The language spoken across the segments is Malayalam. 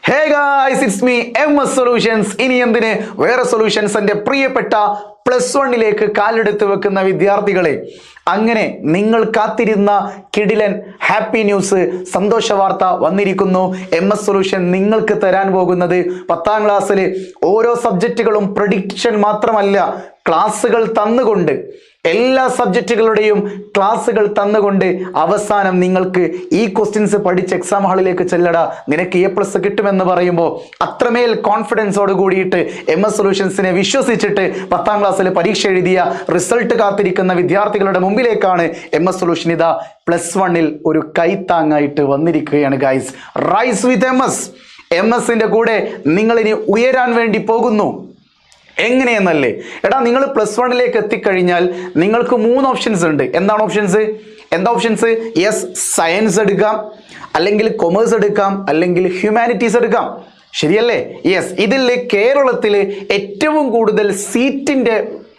Hey guys, it's me MS solutions. ഇനി എന്തിന് വേറെ സൊല്യൂഷൻസ്? എൻ്റെ പ്രിയപ്പെട്ട +1 കാലെടുത്ത് വെക്കുന്ന വിദ്യാർത്ഥികളെ, അങ്ങനെ നിങ്ങൾ കാത്തിരുന്ന കിടിലൻ ഹാപ്പി ന്യൂസ്, സന്തോഷ വാർത്ത വന്നിരിക്കുന്നു. MS സൊല്യൂഷൻ നിങ്ങൾക്ക് തരാൻ പോകുന്നത് 10ാം ക്ലാസ്സിൽ ഓരോ സബ്ജക്റ്റുകളും പ്രഡിക്ഷൻ മാത്രമല്ല, ക്ലാസ്സുകൾ തന്നുകൊണ്ട്, എല്ലാ സബ്ജക്റ്റുകളുടെയും ക്ലാസ്സുകൾ തന്നുകൊണ്ട് അവസാനം നിങ്ങൾക്ക് ഈ ക്വസ്റ്റ്യൻസ് പഠിച്ച് എക്സാം ഹാളിലേക്ക് ചെല്ലടാ, നിനക്ക് A+ കിട്ടുമെന്ന് പറയുമ്പോൾ അത്രമേൽ കോൺഫിഡൻസോട് കൂടിയിട്ട് MS സൊല്യൂഷൻസിനെ വിശ്വസിച്ചിട്ട് 10ാം ക്ലാസ്സിൽ പരീക്ഷ എഴുതിയ റിസൾട്ട് കാത്തിരിക്കുന്ന വിദ്യാർത്ഥികളുടെ മുമ്പിലേക്കാണ് MS സൊല്യൂഷൻ ഇതാ +1 ഒരു കൈത്താങ്ങായിട്ട് വന്നിരിക്കുകയാണ്. ഗൈസ്, റൈസ് വിത്ത് MS-ന്റെ കൂടെ നിങ്ങളിനി ഉയരാൻ വേണ്ടി പോകുന്നു. എങ്ങനെയെന്നല്ലേ? എടാ, നിങ്ങൾ +1 എത്തിക്കഴിഞ്ഞാൽ നിങ്ങൾക്ക് 3 ഓപ്ഷൻസ് ഉണ്ട്. എന്താണ് ഓപ്ഷൻസ്? എന്താ ഓപ്ഷൻസ്? യെസ്, സയൻസ് എടുക്കാം, അല്ലെങ്കിൽ കൊമേഴ്സ് എടുക്കാം, അല്ലെങ്കിൽ ഹ്യൂമാനിറ്റീസ് എടുക്കാം. ശരിയല്ലേ? യെസ്. ഇതിൽ കേരളത്തിൽ ഏറ്റവും കൂടുതൽ സീറ്റിൻ്റെ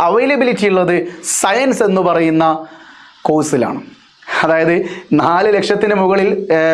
അവൈലബിലിറ്റി ഉള്ളത് സയൻസ് എന്ന് പറയുന്ന കോഴ്സിലാണ്. അതായത് 4 ലക്ഷത്തിന് മുകളിൽ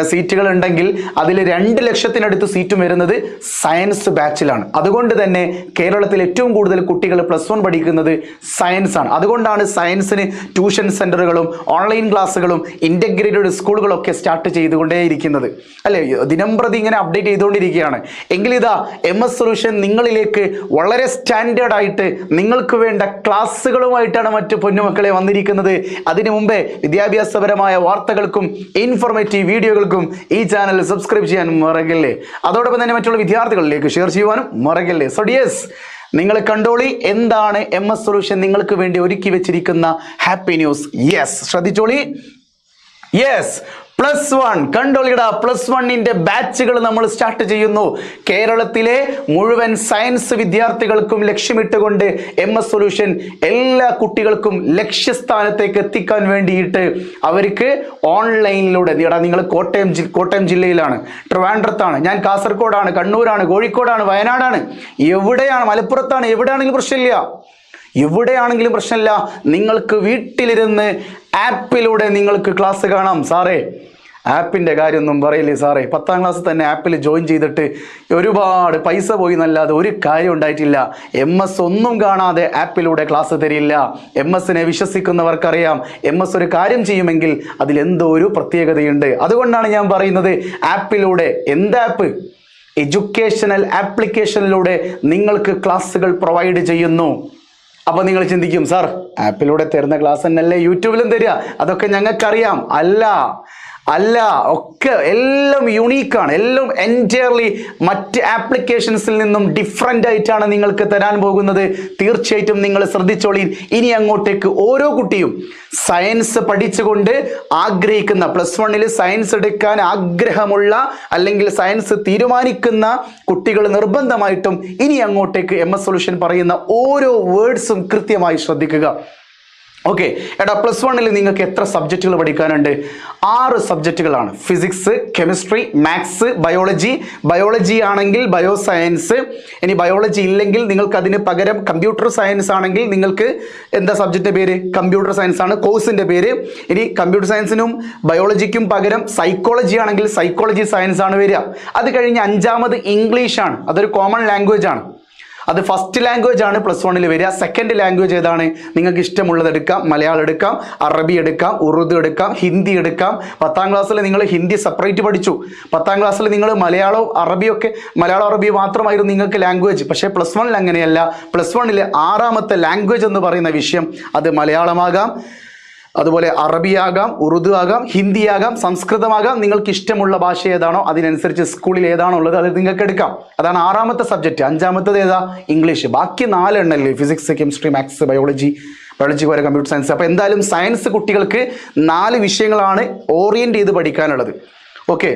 സീറ്റുകൾ ഉണ്ടെങ്കിൽ അതിൽ 2 ലക്ഷത്തിനടുത്ത് സീറ്റും വരുന്നത് സയൻസ് ബാച്ചിലാണ്. അതുകൊണ്ട് തന്നെ കേരളത്തിൽ ഏറ്റവും കൂടുതൽ കുട്ടികൾ +1 പഠിക്കുന്നത് സയൻസ് ആണ്. അതുകൊണ്ടാണ് സയൻസിന് ട്യൂഷൻ സെൻ്ററുകളും ഓൺലൈൻ ക്ലാസ്സുകളും ഇൻ്റഗ്രേറ്റഡ് സ്കൂളുകളൊക്കെ സ്റ്റാർട്ട് ചെയ്തുകൊണ്ടേയിരിക്കുന്നത് അല്ലേ? ദിനംപ്രതി ഇങ്ങനെ അപ്ഡേറ്റ് ചെയ്തുകൊണ്ടിരിക്കുകയാണ്. എങ്കിലിതാ MS സൊല്യൂഷൻ നിങ്ങളിലേക്ക് വളരെ സ്റ്റാൻഡേർഡ് ആയിട്ട് നിങ്ങൾക്ക് വേണ്ട ക്ലാസ്സുകളുമായിട്ടാണ് മറ്റു പൊന്നുമക്കളെ വന്നിരിക്കുന്നത്. അതിനു മുമ്പേ വിദ്യാഭ്യാസപരമായ വാർത്തകൾക്കും ഇൻഫോർമേറ്റീവ് വീഡിയോകൾക്കും ഈ ചാനൽ സബ്സ്ക്രൈബ് ചെയ്യാൻ മറക്കല്ലേ. അതോടൊപ്പം തന്നെ മറ്റുള്ള വിദ്യാർത്ഥികളിലേക്ക് ഷെയർ ചെയ്യുവാനും മറക്കല്ലേ. സോ യെസ്, നിങ്ങൾ കണ്ടോളി എന്താണ് MS സൊല്യൂഷൻ നിങ്ങൾക്ക് വേണ്ടി ഒരുക്കി വെച്ചിരിക്കുന്ന ഹാപ്പി ന്യൂസ്. യെസ്, ശ്രദ്ധിച്ചോളി. യെസ്, +1 കണ്ടോളിടാ. +1 ബാച്ചുകൾ നമ്മൾ സ്റ്റാർട്ട് ചെയ്യുന്നു. കേരളത്തിലെ മുഴുവൻ സയൻസ് വിദ്യാർത്ഥികൾക്കും ലക്ഷ്യമിട്ടുകൊണ്ട് MS സൊല്യൂഷൻ എല്ലാ കുട്ടികൾക്കും ലക്ഷ്യസ്ഥാനത്തേക്ക് എത്തിക്കാൻ വേണ്ടിയിട്ട് അവർക്ക് ഓൺലൈനിലൂടെ, നിങ്ങൾ കോട്ടയം ജില്ലയിലാണ്, ട്രിവാൻഡ്രത്താണ്, ഞാൻ കാസർഗോഡാണ്, കണ്ണൂരാണ്, കോഴിക്കോടാണ്, വയനാടാണ്, എവിടെയാണ്, മലപ്പുറത്താണ്, എവിടെയാണെങ്കിലും പ്രശ്നമില്ല. എവിടെയാണെങ്കിലും പ്രശ്നമില്ല. നിങ്ങൾക്ക് വീട്ടിലിരുന്ന് ആപ്പിലൂടെ നിങ്ങൾക്ക് ക്ലാസ് കാണാം. സാറേ, ആപ്പിൻ്റെ കാര്യമൊന്നും പറയില്ലേ സാറേ? 10ാം ക്ലാസ് തന്നെ ആപ്പിൽ ജോയിൻ ചെയ്തിട്ട് ഒരുപാട് പൈസ പോയി എന്നല്ലാതെ ഒരു കാര്യം ഉണ്ടായിട്ടില്ല. MS ഒന്നും കാണാതെ ആപ്പിലൂടെ ക്ലാസ് തരില്ല. MS-നെ വിശ്വസിക്കുന്നവർക്കറിയാം MS ഒരു കാര്യം ചെയ്യുമെങ്കിൽ അതിലെന്തോ ഒരു പ്രത്യേകതയുണ്ട്. അതുകൊണ്ടാണ് ഞാൻ പറയുന്നത്, ആപ്പിലൂടെ, ആപ്പ്, എഡ്യൂക്കേഷണൽ ആപ്ലിക്കേഷനിലൂടെ നിങ്ങൾക്ക് ക്ലാസ്സുകൾ പ്രൊവൈഡ് ചെയ്യുന്നു. അപ്പോൾ നിങ്ങൾ ചിന്തിക്കും, സാർ ആപ്പിലൂടെ തരുന്ന ക്ലാസ് തന്നെയല്ലേ യൂട്യൂബിലും തരിക? അതൊക്കെ ഞങ്ങൾക്കറിയാം. അല്ല, ഒക്കെ എല്ലാം യുണീക്കാണ്. എല്ലാം എൻറ്റയർലി മറ്റ് ആപ്ലിക്കേഷൻസിൽ നിന്നും ഡിഫറെൻ്റ് ആയിട്ടാണ് നിങ്ങൾക്ക് തരാൻ പോകുന്നത്. തീർച്ചയായിട്ടും നിങ്ങൾ ശ്രദ്ധിച്ചോളി. ഇനി അങ്ങോട്ടേക്ക് ഓരോ കുട്ടിയും സയൻസ് പഠിച്ചുകൊണ്ട് ആഗ്രഹിക്കുന്ന, +1 സയൻസ് എടുക്കാൻ ആഗ്രഹമുള്ള അല്ലെങ്കിൽ സയൻസ് തീരുമാനിക്കുന്ന കുട്ടികൾ നിർബന്ധമായിട്ടും ഇനി അങ്ങോട്ടേക്ക് MS സൊല്യൂഷൻ പറയുന്ന ഓരോ വേർഡ്സും കൃത്യമായി ശ്രദ്ധിക്കുക. ഓക്കെ, എടാ, +1 നിങ്ങൾക്ക് എത്ര സബ്ജക്റ്റുകൾ പഠിക്കാനുണ്ട്? 6 സബ്ജക്റ്റുകളാണ്. ഫിസിക്സ്, കെമിസ്ട്രി, മാത്സ്, ബയോളജി ആണെങ്കിൽ ബയോ സയൻസ്. ഇനി ബയോളജി ഇല്ലെങ്കിൽ നിങ്ങൾക്ക് അതിന് പകരം കമ്പ്യൂട്ടർ സയൻസ് ആണെങ്കിൽ നിങ്ങൾക്ക് എന്താ സബ്ജക്റ്റിൻ്റെ പേര്? കമ്പ്യൂട്ടർ സയൻസ് ആണ് കോഴ്സിൻ്റെ പേര്. ഇനി കമ്പ്യൂട്ടർ സയൻസിനും ബയോളജിക്കും പകരം സൈക്കോളജി ആണെങ്കിൽ സൈക്കോളജി സയൻസ് ആണ് വരിക. അത് കഴിഞ്ഞ് 5ാമത് ഇംഗ്ലീഷാണ്. അതൊരു കോമൺ ലാംഗ്വേജ് ആണ്. അത് ഫസ്റ്റ് ലാംഗ്വേജ് ആണ് +1 വരിക. സെക്കൻഡ് ലാംഗ്വേജ് ഏതാണ്? നിങ്ങൾക്ക് ഇഷ്ടമുള്ളത് എടുക്കാം. മലയാളം എടുക്കാം, അറബി എടുക്കാം, ഉറുദു എടുക്കാം, ഹിന്ദി എടുക്കാം. 10ാം ക്ലാസ്സിൽ നിങ്ങൾ ഹിന്ദി സെപ്പറേറ്റ് പഠിച്ചു. 10ാം ക്ലാസ്സിൽ നിങ്ങൾ മലയാളം അറബി മാത്രമായിരുന്നു നിങ്ങൾക്ക് ലാംഗ്വേജ്. പക്ഷേ +1 അങ്ങനെയല്ല. +1 6ാമത്തെ ലാംഗ്വേജ് എന്ന് പറയുന്ന വിഷയം അത് മലയാളമാകാം, അതുപോലെ അറബിയാകാം, ഉറുദു ആകാം, ഹിന്ദി ആകാം, സംസ്കൃതമാകാം. നിങ്ങൾക്ക് ഇഷ്ടമുള്ള ഭാഷ ഏതാണോ അതിനനുസരിച്ച് സ്കൂളിൽ ഏതാണോ ഉള്ളത് അത് നിങ്ങൾക്ക് എടുക്കാം. അതാണ് 6ാമത്തെ സബ്ജക്റ്റ്. 5ാമത്തേത് ഏതാ? ഇംഗ്ലീഷ്. ബാക്കി 4 എണ്ണല്ലേ? ഫിസിക്സ്, കെമിസ്ട്രി, മാത്സ്, ബയോളജിക്ക് വരെ കമ്പ്യൂട്ടർ സയൻസ്. അപ്പോൾ എന്തായാലും സയൻസ് കുട്ടികൾക്ക് 4 വിഷയങ്ങളാണ് ഓറിയൻറ്റ് ചെയ്ത് പഠിക്കാനുള്ളത്. ഓക്കെ,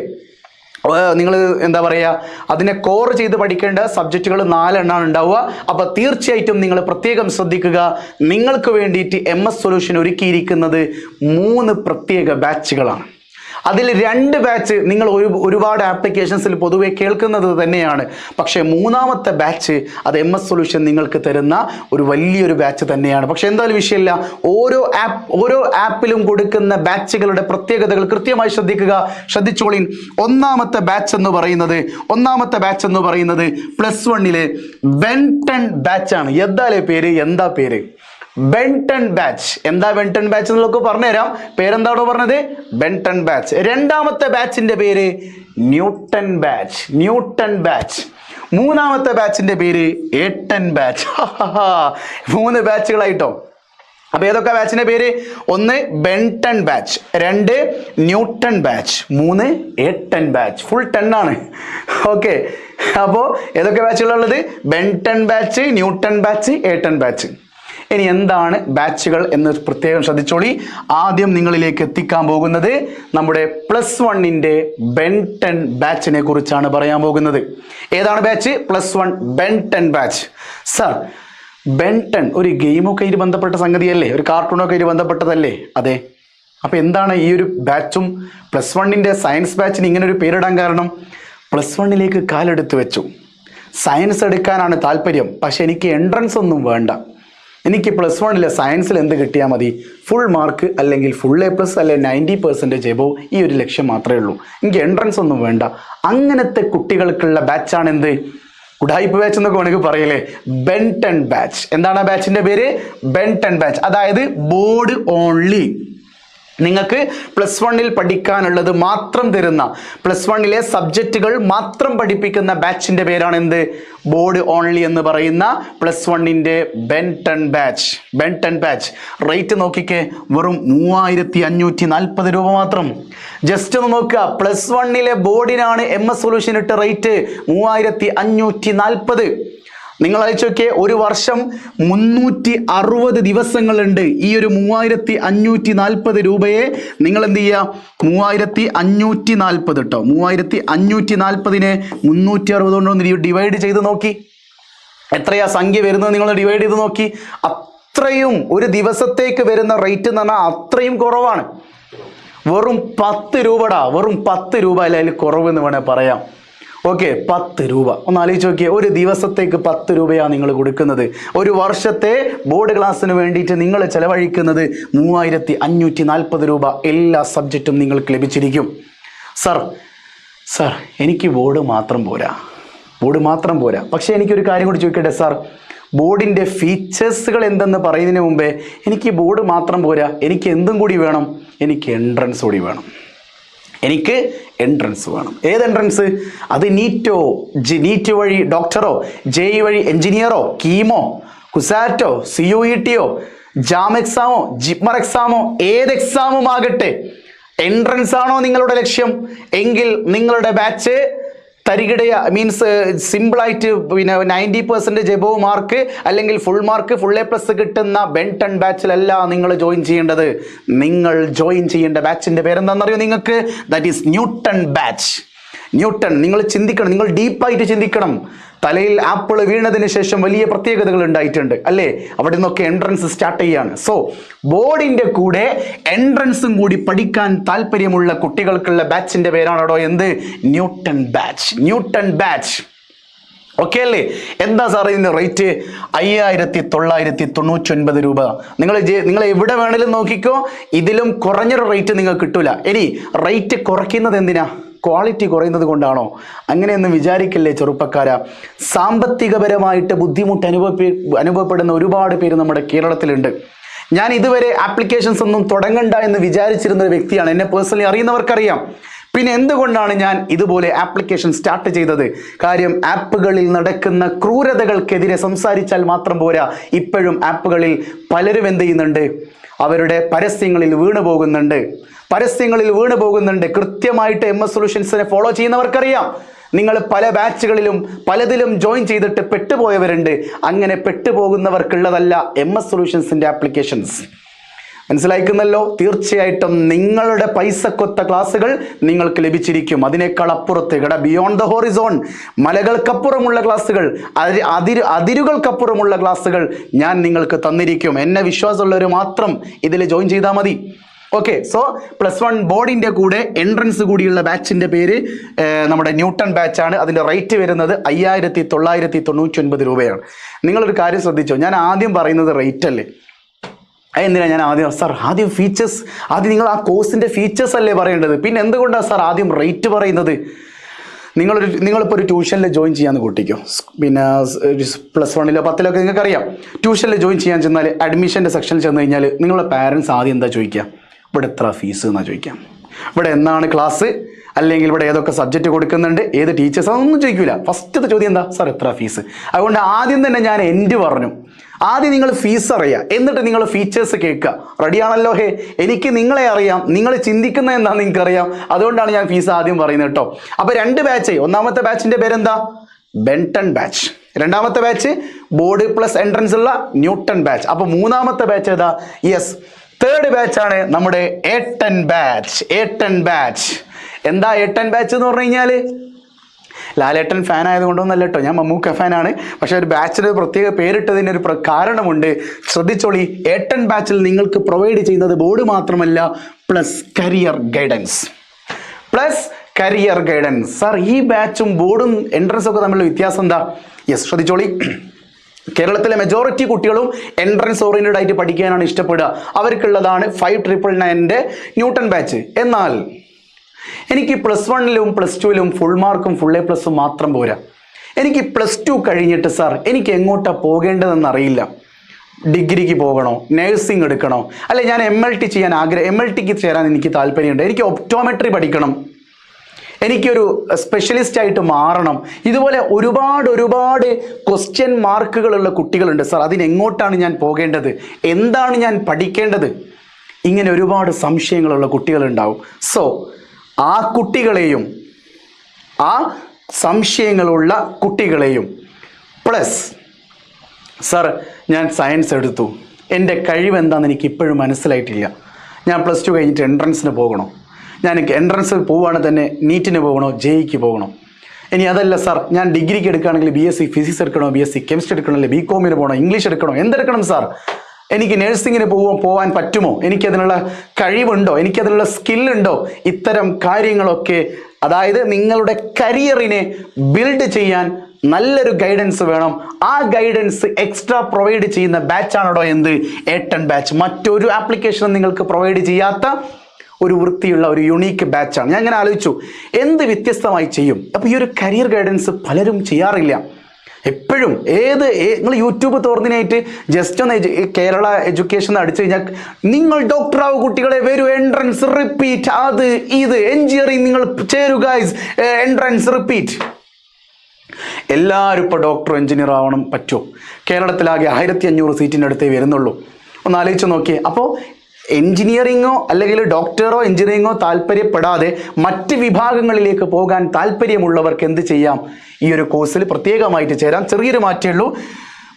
നിങ്ങൾ എന്താ പറയുക, അതിനെ കോർ ചെയ്ത് പഠിക്കേണ്ട സബ്ജക്റ്റുകൾ 4 എണ്ണമാണ് ഉണ്ടാവുക. അപ്പോൾ തീർച്ചയായിട്ടും നിങ്ങൾ പ്രത്യേകം ശ്രദ്ധിക്കുക. നിങ്ങൾക്ക് വേണ്ടിയിട്ട് MS സൊല്യൂഷൻ ഒരുക്കിയിരിക്കുന്നത് 3 പ്രത്യേക ബാച്ചുകളാണ്. അതിൽ 2 ബാച്ച് നിങ്ങൾ ഒരുപാട് ആപ്ലിക്കേഷൻസിൽ പൊതുവെ കേൾക്കുന്നത് തന്നെയാണ്. പക്ഷേ മൂന്നാമത്തെ ബാച്ച് അത് MS സൊല്യൂഷൻ നിങ്ങൾക്ക് തരുന്ന ഒരു വലിയൊരു ബാച്ച് തന്നെയാണ്. പക്ഷേ എന്തായാലും വിഷയമില്ല, ഓരോ ആപ്പിലും കൊടുക്കുന്ന ബാച്ചുകളുടെ പ്രത്യേകതകൾ കൃത്യമായി ശ്രദ്ധിച്ചോളിൻ. ഒന്നാമത്തെ ബാച്ച് എന്ന് പറയുന്നത് +1 ബെൻടൺ ബാച്ചാണ്. എന്താ പേര് ബെൻടൺ ബാച്ച്. എന്താ ബെൻടൺ ബാച്ച് എന്നൊക്കെ പറഞ്ഞുതരാം. പേരെന്താണോ പറഞ്ഞത്? ബെൻടൺ ബാച്ച്. രണ്ടാമത്തെ ബാച്ചിന്റെ പേര് ന്യൂട്ടൺ ബാച്ച്. മൂന്നാമത്തെ ബാച്ചിന്റെ പേര് ഏട്ടൺ ബാച്ച്. 3 ബാച്ചുകളായിട്ടോ. അപ്പൊ ഏതൊക്കെ ബാച്ചിന്റെ പേര്? 1 Benton batch, 2 Newton batch, 3 Eaton batch. Full 10 ആണ്. ഓക്കെ, അപ്പോ ഏതൊക്കെ ബാച്ചുകളുള്ളത്? Benton batch, Newton batch, Eaton batch. ഇനി എന്താണ് ബാച്ചുകൾ എന്ന് പ്രത്യേകം ശ്രദ്ധിച്ചോളി. ആദ്യം നിങ്ങളിലേക്ക് എത്തിക്കാൻ പോകുന്നത് നമ്മുടെ +1 ബെൻടൺ ബാച്ചിനെ കുറിച്ചാണ് പറയാൻ പോകുന്നത്. ഏതാണ് ബാച്ച്? +1 Benton batch. സർ, ബെൻടൺ ഒരു ഗെയിമൊക്കെ ആയിട്ട് ബന്ധപ്പെട്ട സംഗതിയല്ലേ? ഒരു കാർട്ടൂണൊക്കെ ആയിട്ട് ബന്ധപ്പെട്ടതല്ലേ? അതെ. അപ്പൊ എന്താണ് ഈ ഒരു ബാച്ചും +1 സയൻസ് ബാച്ചിന് ഇങ്ങനെ ഒരു പേരിടാൻ കാരണം? +1 കാലെടുത്ത് വെച്ചു. സയൻസ് എടുക്കാനാണ് താല്പര്യം, പക്ഷെ എനിക്ക് എൻട്രൻസ് ഒന്നും വേണ്ട. എനിക്ക് +1 സയൻസിൽ എന്ത് കിട്ടിയാൽ മതി? ഫുൾ മാർക്ക് അല്ലെങ്കിൽ ഫുൾ A+ അല്ലെങ്കിൽ 90% എബോവ്, ഈ ഒരു ലക്ഷ്യം മാത്രമേ ഉള്ളൂ. എനിക്ക് എൻട്രൻസ് ഒന്നും വേണ്ട. അങ്ങനത്തെ കുട്ടികൾക്കുള്ള ബാച്ചാണ് എന്ത്? ഉഡായിപ്പ് ബാച്ച് എന്നൊക്കെ വേണമെങ്കിൽ പറയലേ, ബെൻടൺ ബാച്ച്. എന്താണ് ആ ബാച്ചിന്റെ പേര്? ബെൻടൺ ബാച്ച്. അതായത് ബോർഡ് ഓൺലി. നിങ്ങൾക്ക് +1 പഠിക്കാനുള്ളത് മാത്രം തരുന്ന, +1 സബ്ജക്റ്റുകൾ മാത്രം പഠിപ്പിക്കുന്ന ബാച്ചിന്റെ പേരാണ് എന്ത്? ബോർഡ് ഓൺലി എന്ന് പറയുന്ന +1 ബെൻടൺ ബാച്ച്. റേറ്റ് നോക്കിക്കേ, വെറും 3540 രൂപ മാത്രം. ജസ്റ്റ് ഒന്ന് നോക്കുക, +1 ബോർഡിനാണ് MS സൊല്യൂഷൻ ഇട്ട റേറ്റ് 3540. നിങ്ങൾ അയച്ചു നോക്കിയേ, ഒരു വർഷം 360 ദിവസങ്ങളുണ്ട്. ഈ ഒരു 3540 രൂപയെ നിങ്ങൾ എന്ത് ചെയ്യുക? 3540 കേട്ടോ, 3540നെ 360 കൊണ്ടൊന്ന് ഡിവൈഡ് ചെയ്ത് നോക്കി. എത്രയാ സംഖ്യ വരുന്നത്? നിങ്ങൾ ഡിവൈഡ് ചെയ്ത് നോക്കി. അത്രയും ഒരു ദിവസത്തേക്ക് വരുന്ന റേറ്റ് എന്ന് പറഞ്ഞാൽ അത്രയും കുറവാണ്. വെറും 10 രൂപടാ, വെറും 10 രൂപ അല്ല, അതിൽ കുറവെന്ന് വേണേൽ പറയാം. ഓക്കെ, 10 രൂപ. ഒന്ന് ആലോചിച്ച് നോക്കിയേ, ഒരു ദിവസത്തേക്ക് 10 രൂപയാണ് നിങ്ങൾ കൊടുക്കുന്നത്. ഒരു വർഷത്തെ ബോർഡ് ക്ലാസ്സിന് വേണ്ടിയിട്ട് നിങ്ങൾ ചെലവഴിക്കുന്നത് 3540 രൂപ. എല്ലാ സബ്ജക്റ്റും നിങ്ങൾക്ക് ലഭിച്ചിരിക്കും. സർ, എനിക്ക് ബോർഡ് മാത്രം പോരാ. പക്ഷേ എനിക്കൊരു കാര്യം കൂടി ചോദിക്കട്ടെ സാർ, ബോർഡിൻ്റെ ഫീച്ചേഴ്സുകൾ എന്തെന്ന് പറയുന്നതിന് മുമ്പേ എനിക്ക് ബോർഡ് മാത്രം പോരാ, എനിക്ക് എന്തും കൂടി വേണം? എനിക്ക് എൻട്രൻസ് കൂടി വേണം. ഏത് എൻട്രൻസ്? അത് നീറ്റ് വഴി ഡോക്ടറോ, JEE വഴി എഞ്ചിനീയറോ, കീമോ, കുസാറ്റോ, CUET, ജാം എക്സാമോ, ജിപ്മർ എക്സാമോ, ഏത് എക്സാമും ആകട്ടെ, എൻട്രൻസ് ആണോ നിങ്ങളുടെ ലക്ഷ്യം എങ്കിൽ നിങ്ങളുടെ ബാച്ച് തരികിടയ മീൻസ് സിമ്പിളായിട്ട് 90% എബോവ് മാർക്ക് അല്ലെങ്കിൽ ഫുൾ മാർക്ക് ഫുൾ A+ കിട്ടുന്ന ബെൻടൺ ബാച്ചിലല്ല നിങ്ങൾ ജോയിൻ ചെയ്യേണ്ടത്. നിങ്ങൾ ജോയിൻ ചെയ്യേണ്ട ബാച്ചിന്റെ പേരെന്താണെന്നറിയോ നിങ്ങൾക്ക്? That is newton batch. നിങ്ങൾ ചിന്തിക്കണം, നിങ്ങൾ ഡീപ്പായിട്ട് ചിന്തിക്കണം. തലയിൽ ആപ്പിൾ വീണതിന് ശേഷം വലിയ പ്രത്യേകതകൾ ഉണ്ടായിട്ടുണ്ട് അല്ലേ? അവിടെ നിന്നൊക്കെ എൻട്രൻസ് സ്റ്റാർട്ട് ചെയ്യാണ്. സോ ബോർഡിന്റെ കൂടെ എൻട്രൻസും കൂടി പഠിക്കാൻ താല്പര്യമുള്ള കുട്ടികൾക്കുള്ള ബാച്ചിന്റെ പേരാണോ എന്ത്? Newton batch. ഓക്കെ അല്ലേ? എന്താ സാറേ ഇതിന്റെ റേറ്റ്? 5999 രൂപ. നിങ്ങൾ എവിടെ വേണേലും നോക്കിക്കോ, ഇതിലും കുറഞ്ഞൊരു റേറ്റ് നിങ്ങൾക്ക് കിട്ടൂല. ഇനി റേറ്റ് കുറയ്ക്കുന്നത് എന്തിനാ? ക്വാളിറ്റി കുറയുന്നത് കൊണ്ടാണോ? അങ്ങനെയൊന്നും വിചാരിക്കില്ലേ ചെറുപ്പക്കാരാ. സാമ്പത്തികപരമായിട്ട് ബുദ്ധിമുട്ട് അനുഭവപ്പെടുന്ന ഒരുപാട് പേര് നമ്മുടെ കേരളത്തിലുണ്ട്. ഞാൻ ഇതുവരെ ആപ്ലിക്കേഷൻസ് ഒന്നും തുടങ്ങണ്ട എന്ന് വിചാരിച്ചിരുന്ന ഒരു വ്യക്തിയാണ്. എന്നെ പേഴ്സണലി അറിയുന്നവർക്കറിയാം. പിന്നെ എന്തുകൊണ്ടാണ് ഞാൻ ഇതുപോലെ ആപ്ലിക്കേഷൻ സ്റ്റാർട്ട് ചെയ്തത്? കാര്യം ആപ്പുകളിൽ നടക്കുന്ന ക്രൂരതകൾക്കെതിരെ സംസാരിച്ചാൽ മാത്രം പോരാ. ഇപ്പോഴും ആപ്പുകളിൽ പലരും എന്ത് ചെയ്യുന്നുണ്ട്? അവരുടെ പരസ്യങ്ങളിൽ വീണു പോകുന്നുണ്ട്. കൃത്യമായിട്ട് MS സൊല്യൂഷൻസിനെ ഫോളോ ചെയ്യുന്നവർക്കറിയാം. നിങ്ങൾ പല ബാച്ചുകളിലും പലതിലും ജോയിൻ ചെയ്തിട്ട് പെട്ടുപോയവരുണ്ട്. അങ്ങനെ പെട്ടുപോകുന്നവർക്കുള്ളതല്ല MS സൊല്യൂഷൻസിന്റെ ആപ്ലിക്കേഷൻസ്. മനസ്സിലാക്കുന്നല്ലോ? തീർച്ചയായിട്ടും നിങ്ങളുടെ പൈസക്കൊത്ത ക്ലാസ്സുകൾ നിങ്ങൾക്ക് ലഭിച്ചിരിക്കും. അതിനേക്കാൾ അപ്പുറത്ത് ബിയോണ്ട് ദ ഹോറിസോൺ, മലകൾക്കപ്പുറമുള്ള ക്ലാസ്സുകൾ, അതിരുകൾക്കപ്പുറമുള്ള ക്ലാസ്സുകൾ ഞാൻ നിങ്ങൾക്ക് തന്നിരിക്കും. എന്നെ വിശ്വാസമുള്ളവർ മാത്രം ഇതിൽ ജോയിൻ ചെയ്താൽ മതി. ഓക്കെ. സോ +1 ബോർഡിൻ്റെ കൂടെ എൻട്രൻസ് കൂടിയുള്ള ബാച്ചിൻ്റെ പേര് നമ്മുടെ ന്യൂട്ടൺ ബാച്ചാണ്. അതിൻ്റെ റേറ്റ് വരുന്നത് 5999 രൂപയാണ്. നിങ്ങളൊരു കാര്യം ശ്രദ്ധിച്ചോ, ഞാൻ ആദ്യം പറയുന്നത് റേറ്റ് അല്ലേ. എന്തിനാണ് ഞാൻ ആദ്യം ഫീച്ചേഴ്സ്, നിങ്ങൾ ആ കോഴ്സിൻ്റെ ഫീച്ചേഴ്സ് അല്ലേ പറയേണ്ടത്? പിന്നെ എന്തുകൊണ്ടാണ് സാർ ആദ്യം റേറ്റ് പറയുന്നത്? നിങ്ങളിപ്പോൾ ഒരു ട്യൂഷനിൽ ജോയിൻ ചെയ്യാമെന്ന് കൂട്ടിക്കോ. പിന്നെ +1 10 നിങ്ങൾക്കറിയാം, ട്യൂഷനിൽ ജോയിൻ ചെയ്യാൻ ചെന്നാൽ അഡ്മിഷൻ്റെ സെക്ഷനിൽ ചെന്ന് കഴിഞ്ഞാൽ നിങ്ങളുടെ പാരൻസ് ആദ്യം എന്താ ചോദിക്കുക? ഇവിടെ എത്ര ഫീസ് എന്നാണ് ചോദിക്കാം. ഇവിടെ എന്നാണ് ക്ലാസ്, അല്ലെങ്കിൽ ഇവിടെ ഏതൊക്കെ സബ്ജക്റ്റ് കൊടുക്കുന്നുണ്ട്, ഏത് ടീച്ചേഴ്സ്, അതൊന്നും ചോദിക്കില്ല. ഫസ്റ്റത്തെ ചോദ്യം എന്താ? സാർ എത്ര ഫീസ്? അതുകൊണ്ട് ആദ്യം തന്നെ ഞാൻ പറഞ്ഞു, ആദ്യം നിങ്ങൾ ഫീസ് അറിയുക, എന്നിട്ട് നിങ്ങൾ ഫീച്ചേഴ്സ് കേൾക്കുക. റെഡിയാണല്ലോ? എനിക്ക് നിങ്ങളെ അറിയാം, നിങ്ങൾ ചിന്തിക്കുന്നത് എന്താണെന്ന് നിങ്ങൾക്കറിയാം. അതുകൊണ്ടാണ് ഞാൻ ഫീസ് ആദ്യം പറയുന്നത് കേട്ടോ. അപ്പോൾ 2 ബാച്ച്. ഒന്നാമത്തെ ബാച്ചിൻ്റെ പേരെന്താ? ബെൻടൺ ബാച്ച്. രണ്ടാമത്തെ ബാച്ച് ബോർഡ് പ്ലസ് എൻട്രൻസ് ഉള്ള ന്യൂട്ടൺ ബാച്ച്. അപ്പോൾ മൂന്നാമത്തെ ബാച്ച് ഏതാ? യെസ്, തേർഡ് ബാച്ചാണ് നമ്മുടെ A10 ബാച്ച്. എന്താ A10 ബാച്ച് എന്ന് പറഞ്ഞു കഴിഞ്ഞാൽ? ലാലേട്ടൻ ഫാൻ ആയതുകൊണ്ടൊന്നല്ല കേട്ടോ, ഞാൻ മമ്മൂക്ക ഫാനാണ്. പക്ഷേ ഒരു ബാച്ചിന് പ്രത്യേക പേരിട്ടതിന് ഒരു കാരണമുണ്ട്. ശ്രദ്ധിച്ചോളി, A10 ബാച്ചിൽ നിങ്ങൾക്ക് പ്രൊവൈഡ് ചെയ്യുന്നത് ബോർഡ് മാത്രമല്ല, പ്ലസ് കരിയർ ഗൈഡൻസ്. സാർ, ഈ ബാച്ചും ബോർഡും എൻട്രൻസും ഒക്കെ തമ്മിലുള്ള വ്യത്യാസം എന്താ? യെസ്, ശ്രദ്ധിച്ചോളി. കേരളത്തിലെ മെജോറിറ്റി കുട്ടികളും എൻട്രൻസ് ഓറിയൻറ്റഡ് ആയിട്ട് പഠിക്കാനാണ് ഇഷ്ടപ്പെടുക. അവർക്കുള്ളതാണ് 5999 ന്യൂട്ടൺ ബാച്ച്. എന്നാൽ എനിക്ക് +1 +2 ഫുൾ മാർക്കും ഫുൾ A+ മാത്രം പോരാ. എനിക്ക് +2 കഴിഞ്ഞിട്ട് സാർ എനിക്ക് എങ്ങോട്ടാണ് പോകേണ്ടതെന്ന് അറിയില്ല. ഡിഗ്രിക്ക് പോകണോ, നഴ്സിംഗ് എടുക്കണോ, അല്ലെ ഞാൻ MLT ചെയ്യാൻ MLTക്ക് ചേരാൻ എനിക്ക് താല്പര്യമുണ്ട്. എനിക്ക് ഒപ്റ്റോമെട്രി പഠിക്കണം, എനിക്കൊരു സ്പെഷ്യലിസ്റ്റ് ആയിട്ട് മാറണം. ഇതുപോലെ ഒരുപാട് ക്വസ്റ്റ്യൻ മാർക്കുകളുള്ള കുട്ടികളുണ്ട്. സാർ, അതിനെങ്ങോട്ടാണ് ഞാൻ പോകേണ്ടത്, എന്താണ് ഞാൻ പഠിക്കേണ്ടത്, ഇങ്ങനെ ഒരുപാട് സംശയങ്ങളുള്ള കുട്ടികളുണ്ടാവും. സോ ആ കുട്ടികളെയും, ആ സംശയങ്ങളുള്ള കുട്ടികളെയും പ്ലസ് സാർ ഞാൻ സയൻസ് എടുത്തു, എൻ്റെ കഴിവെന്താണെന്ന് എനിക്ക് ഇപ്പോഴും മനസ്സിലായിട്ടില്ല, ഞാൻ +2 കഴിഞ്ഞിട്ട് എൻട്രൻസിന് പോകണോ, ഞാൻ എൻട്രൻസ് പോവുകയാണെങ്കിൽ തന്നെ നീറ്റിന് പോകണോ, JEEക്ക് പോകണോ, ഇനി അതല്ല സാർ ഞാൻ ഡിഗ്രിക്ക് എടുക്കുകയാണെങ്കിൽ BSc ഫിസിക്സ് എടുക്കണോ, BSc കെമിസ്ട്രി എടുക്കണോ, അല്ലെങ്കിൽ BComന് പോകണോ, ഇംഗ്ലീഷ് എടുക്കണോ, എന്തെടുക്കണം സാർ, എനിക്ക് നഴ്സിങ്ങിന് പോകാൻ പറ്റുമോ, എനിക്കതിനുള്ള കഴിവുണ്ടോ, എനിക്കതിനുള്ള സ്കില്ലുണ്ടോ, ഇത്തരം കാര്യങ്ങളൊക്കെ, അതായത് നിങ്ങളുടെ കരിയറിനെ ബിൽഡ് ചെയ്യാൻ നല്ലൊരു ഗൈഡൻസ് വേണം. ആ ഗൈഡൻസ് എക്സ്ട്രാ പ്രൊവൈഡ് ചെയ്യുന്ന ബാച്ചാണോ എന്ത്? A10 batch. മറ്റൊരു ആപ്ലിക്കേഷനും നിങ്ങൾക്ക് പ്രൊവൈഡ് ചെയ്യാത്ത ഒരു വൃത്തിയുള്ള ഒരു യുണീക്ക് ബാച്ചാണ്. ഞാൻ അങ്ങനെ ആലോചിച്ചു, എന്ത് വ്യത്യസ്തമായി ചെയ്യും? അപ്പോൾ ഈ ഒരു കരിയർ ഗൈഡൻസ് പലരും ചെയ്യാറില്ല. എപ്പോഴും നിങ്ങൾ യൂട്യൂബ് തുറന്നിനായിട്ട് ജസ്റ്റ് ഒന്ന് കേരള എഡ്യൂക്കേഷൻ അടിച്ചു കഴിഞ്ഞാൽ നിങ്ങൾ ഡോക്ടറാവും കുട്ടികളെ, വരൂ എൻട്രൻസ് റിപ്പീറ്റ്, അത് ഇത് എൻജിനീയറിംഗ് നിങ്ങൾ ചേരുക, എൻട്രൻസ് റിപ്പീറ്റ്. എല്ലാവരും ഇപ്പോൾ ഡോക്ടർ എൻജിനീയർ ആവണം പറ്റുമോ? കേരളത്തിലാകെ 1500 സീറ്റിൻ്റെ അടുത്തേ വരുന്നുള്ളൂ. ഒന്ന് ആലോചിച്ച് നോക്കിയേ. അപ്പോൾ എൻജിനീയറിങ്ങോ അല്ലെങ്കിൽ ഡോക്ടറോ എൻജിനീയറിങ്ങോ താല്പര്യപ്പെടാതെ മറ്റ് വിഭാഗങ്ങളിലേക്ക് പോകാൻ താല്പര്യമുള്ളവർക്ക് എന്ത് ചെയ്യാം? ഈ ഒരു കോഴ്സിൽ പ്രത്യേകമായിട്ട് ചേരാം. ചെറിയൊരു മാറ്റേ ഉള്ളൂ.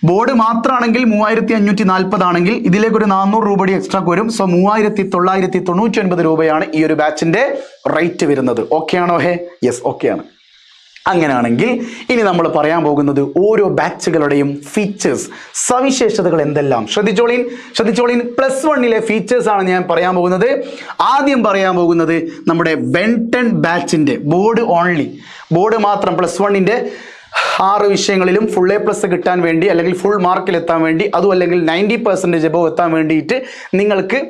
ബോർഡ് മാത്രമാണെങ്കിൽ 3540 ആണെങ്കിൽ ഇതിലേക്കൊരു 400 രൂപ എക്സ്ട്രാ വരും. സോ 3999 രൂപയാണ് ഈ ഒരു ബാച്ചിൻ്റെ റേറ്റ് വരുന്നത്. ഓക്കെ ആണോ? യെസ്, ഓക്കെ ആണ്. അങ്ങനെയാണെങ്കിൽ ഇനി നമ്മൾ പറയാൻ പോകുന്നത് ഓരോ ബാച്ചുകളുടെയും ഫീച്ചേഴ്സ്, സവിശേഷതകൾ എന്തെല്ലാം. ശ്രദ്ധിച്ചോളീൻ. +1 ഫീച്ചേഴ്സ് ആണ് ഞാൻ പറയാൻ പോകുന്നത്. ആദ്യം പറയാൻ പോകുന്നത് നമ്മുടെ ബെൻടൺ ബാച്ചിൻ്റെ ബോർഡ് മാത്രം +1 6 വിഷയങ്ങളിലും ഫുൾ A+ കിട്ടാൻ വേണ്ടി, അല്ലെങ്കിൽ ഫുൾ മാർക്കിൽ എത്താൻ വേണ്ടി, അതും അല്ലെങ്കിൽ 90% എബോവ് എത്താൻ വേണ്ടിയിട്ട് നിങ്ങൾക്ക്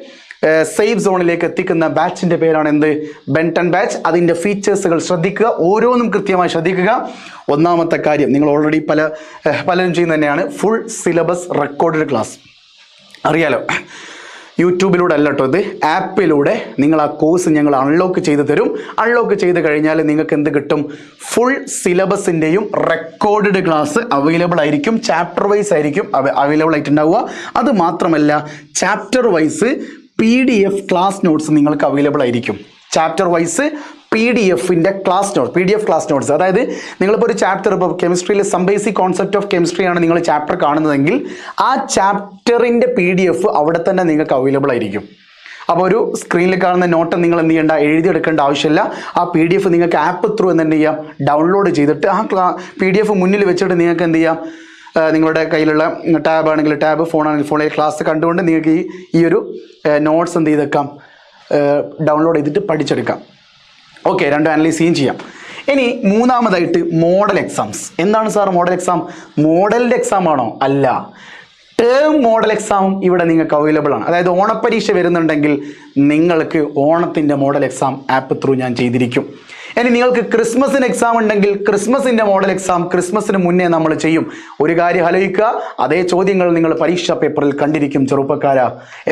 സേഫ് സോണിലേക്ക് എത്തിക്കുന്ന ബാച്ചിൻ്റെ പേരാണ് എന്ത്? ബെൻടൺ ബാച്ച്. അതിൻ്റെ ഫീച്ചേഴ്സുകൾ ശ്രദ്ധിക്കുക, ഓരോന്നും കൃത്യമായി ശ്രദ്ധിക്കുക. ഒന്നാമത്തെ കാര്യം, നിങ്ങൾ ഓൾറെഡി പലരും ചെയ്യുന്ന തന്നെയാണ്, ഫുൾ സിലബസ് റെക്കോർഡഡ് ക്ലാസ്. അറിയാലോ, യൂട്യൂബിലൂടെ അല്ല കേട്ടോ, ഇത് ആപ്പിലൂടെ നിങ്ങൾ ആ കോഴ്സ് ഞങ്ങൾ അൺലോക്ക് ചെയ്ത് തരും. അൺലോക്ക് ചെയ്ത് കഴിഞ്ഞാൽ നിങ്ങൾക്ക് എന്ത് കിട്ടും? ഫുൾ സിലബസിൻ്റെയും റെക്കോർഡഡ് ക്ലാസ് അവൈലബിൾ ആയിരിക്കും. ചാപ്റ്റർ വൈസ് ആയിരിക്കും അവൈലബിൾ ആയിട്ടുണ്ടാവുക. അത് മാത്രമല്ല, chapter wise PDF class notes നിങ്ങൾക്ക് അവൈലബിൾ ആയിരിക്കും. Chapter wise PDF class notes. അതായത് നിങ്ങളിപ്പോൾ ഒരു ചാപ്റ്റർ, ഇപ്പോൾ കെമിസ്ട്രിയിൽ some basic concept of chemistry ആണ് നിങ്ങൾ ചാപ്റ്റർ കാണുന്നതെങ്കിൽ ആ ചാപ്റ്ററിൻ്റെ PDF അവിടെ തന്നെ നിങ്ങൾക്ക് അവൈലബിൾ ആയിരിക്കും. അപ്പോൾ ഒരു സ്ക്രീനിൽ കാണുന്ന നോട്ട് നിങ്ങൾ എന്ത് ചെയ്യേണ്ട, എഴുതിയെടുക്കേണ്ട ആവശ്യമില്ല. ആ PDF നിങ്ങൾക്ക് ആപ്പ് ത്രൂ എന്ത് ചെയ്യാം, ഡൗൺലോഡ് ചെയ്തിട്ട് ആ PDF മുന്നിൽ വെച്ചിട്ട് നിങ്ങൾക്ക് എന്ത് ചെയ്യാം, നിങ്ങളുടെ കയ്യിലുള്ള ടാബ് ആണെങ്കിൽ ടാബ്, ഫോൺ ആണെങ്കിൽ ഫോണിൽ ക്ലാസ് കണ്ടുകൊണ്ട് നിങ്ങൾക്ക് ഈ ഒരു നോട്ട്സ് എന്ത് ചെയ്തേക്കാം, ഡൗൺലോഡ് ചെയ്തിട്ട് പഠിച്ചെടുക്കാം. ഓക്കെ, രണ്ടും അനലൈസ് ചെയ്യാം. ഇനി മൂന്നാമതായിട്ട് മോഡൽ എക്സാംസ്. എന്താണ് സാർ മോഡൽ എക്സാം? മോഡലിൻ്റെ എക്സാം ആണോ? അല്ല, ടേം മോഡൽ എക്സാമും ഇവിടെ നിങ്ങൾക്ക് അവൈലബിൾ ആണ്. അതായത് ഓണപ്പരീക്ഷ വരുന്നുണ്ടെങ്കിൽ നിങ്ങൾക്ക് ഓണത്തിൻ്റെ മോഡൽ എക്സാം ആപ്പ് ത്രൂ ഞാൻ ചെയ്തിരിക്കും. ഇനി നിങ്ങൾക്ക് ക്രിസ്മസിന് എക്സാം ഉണ്ടെങ്കിൽ ക്രിസ്മസിൻ്റെ മോഡൽ എക്സാം ക്രിസ്മസിന് മുന്നേ നമ്മൾ ചെയ്യും. ഒരു കാര്യം ആലോചിക്കുക, അതേ ചോദ്യങ്ങൾ നിങ്ങൾ പരീക്ഷാ പേപ്പറിൽ കണ്ടിരിക്കും ചെറുപ്പക്കാരാ.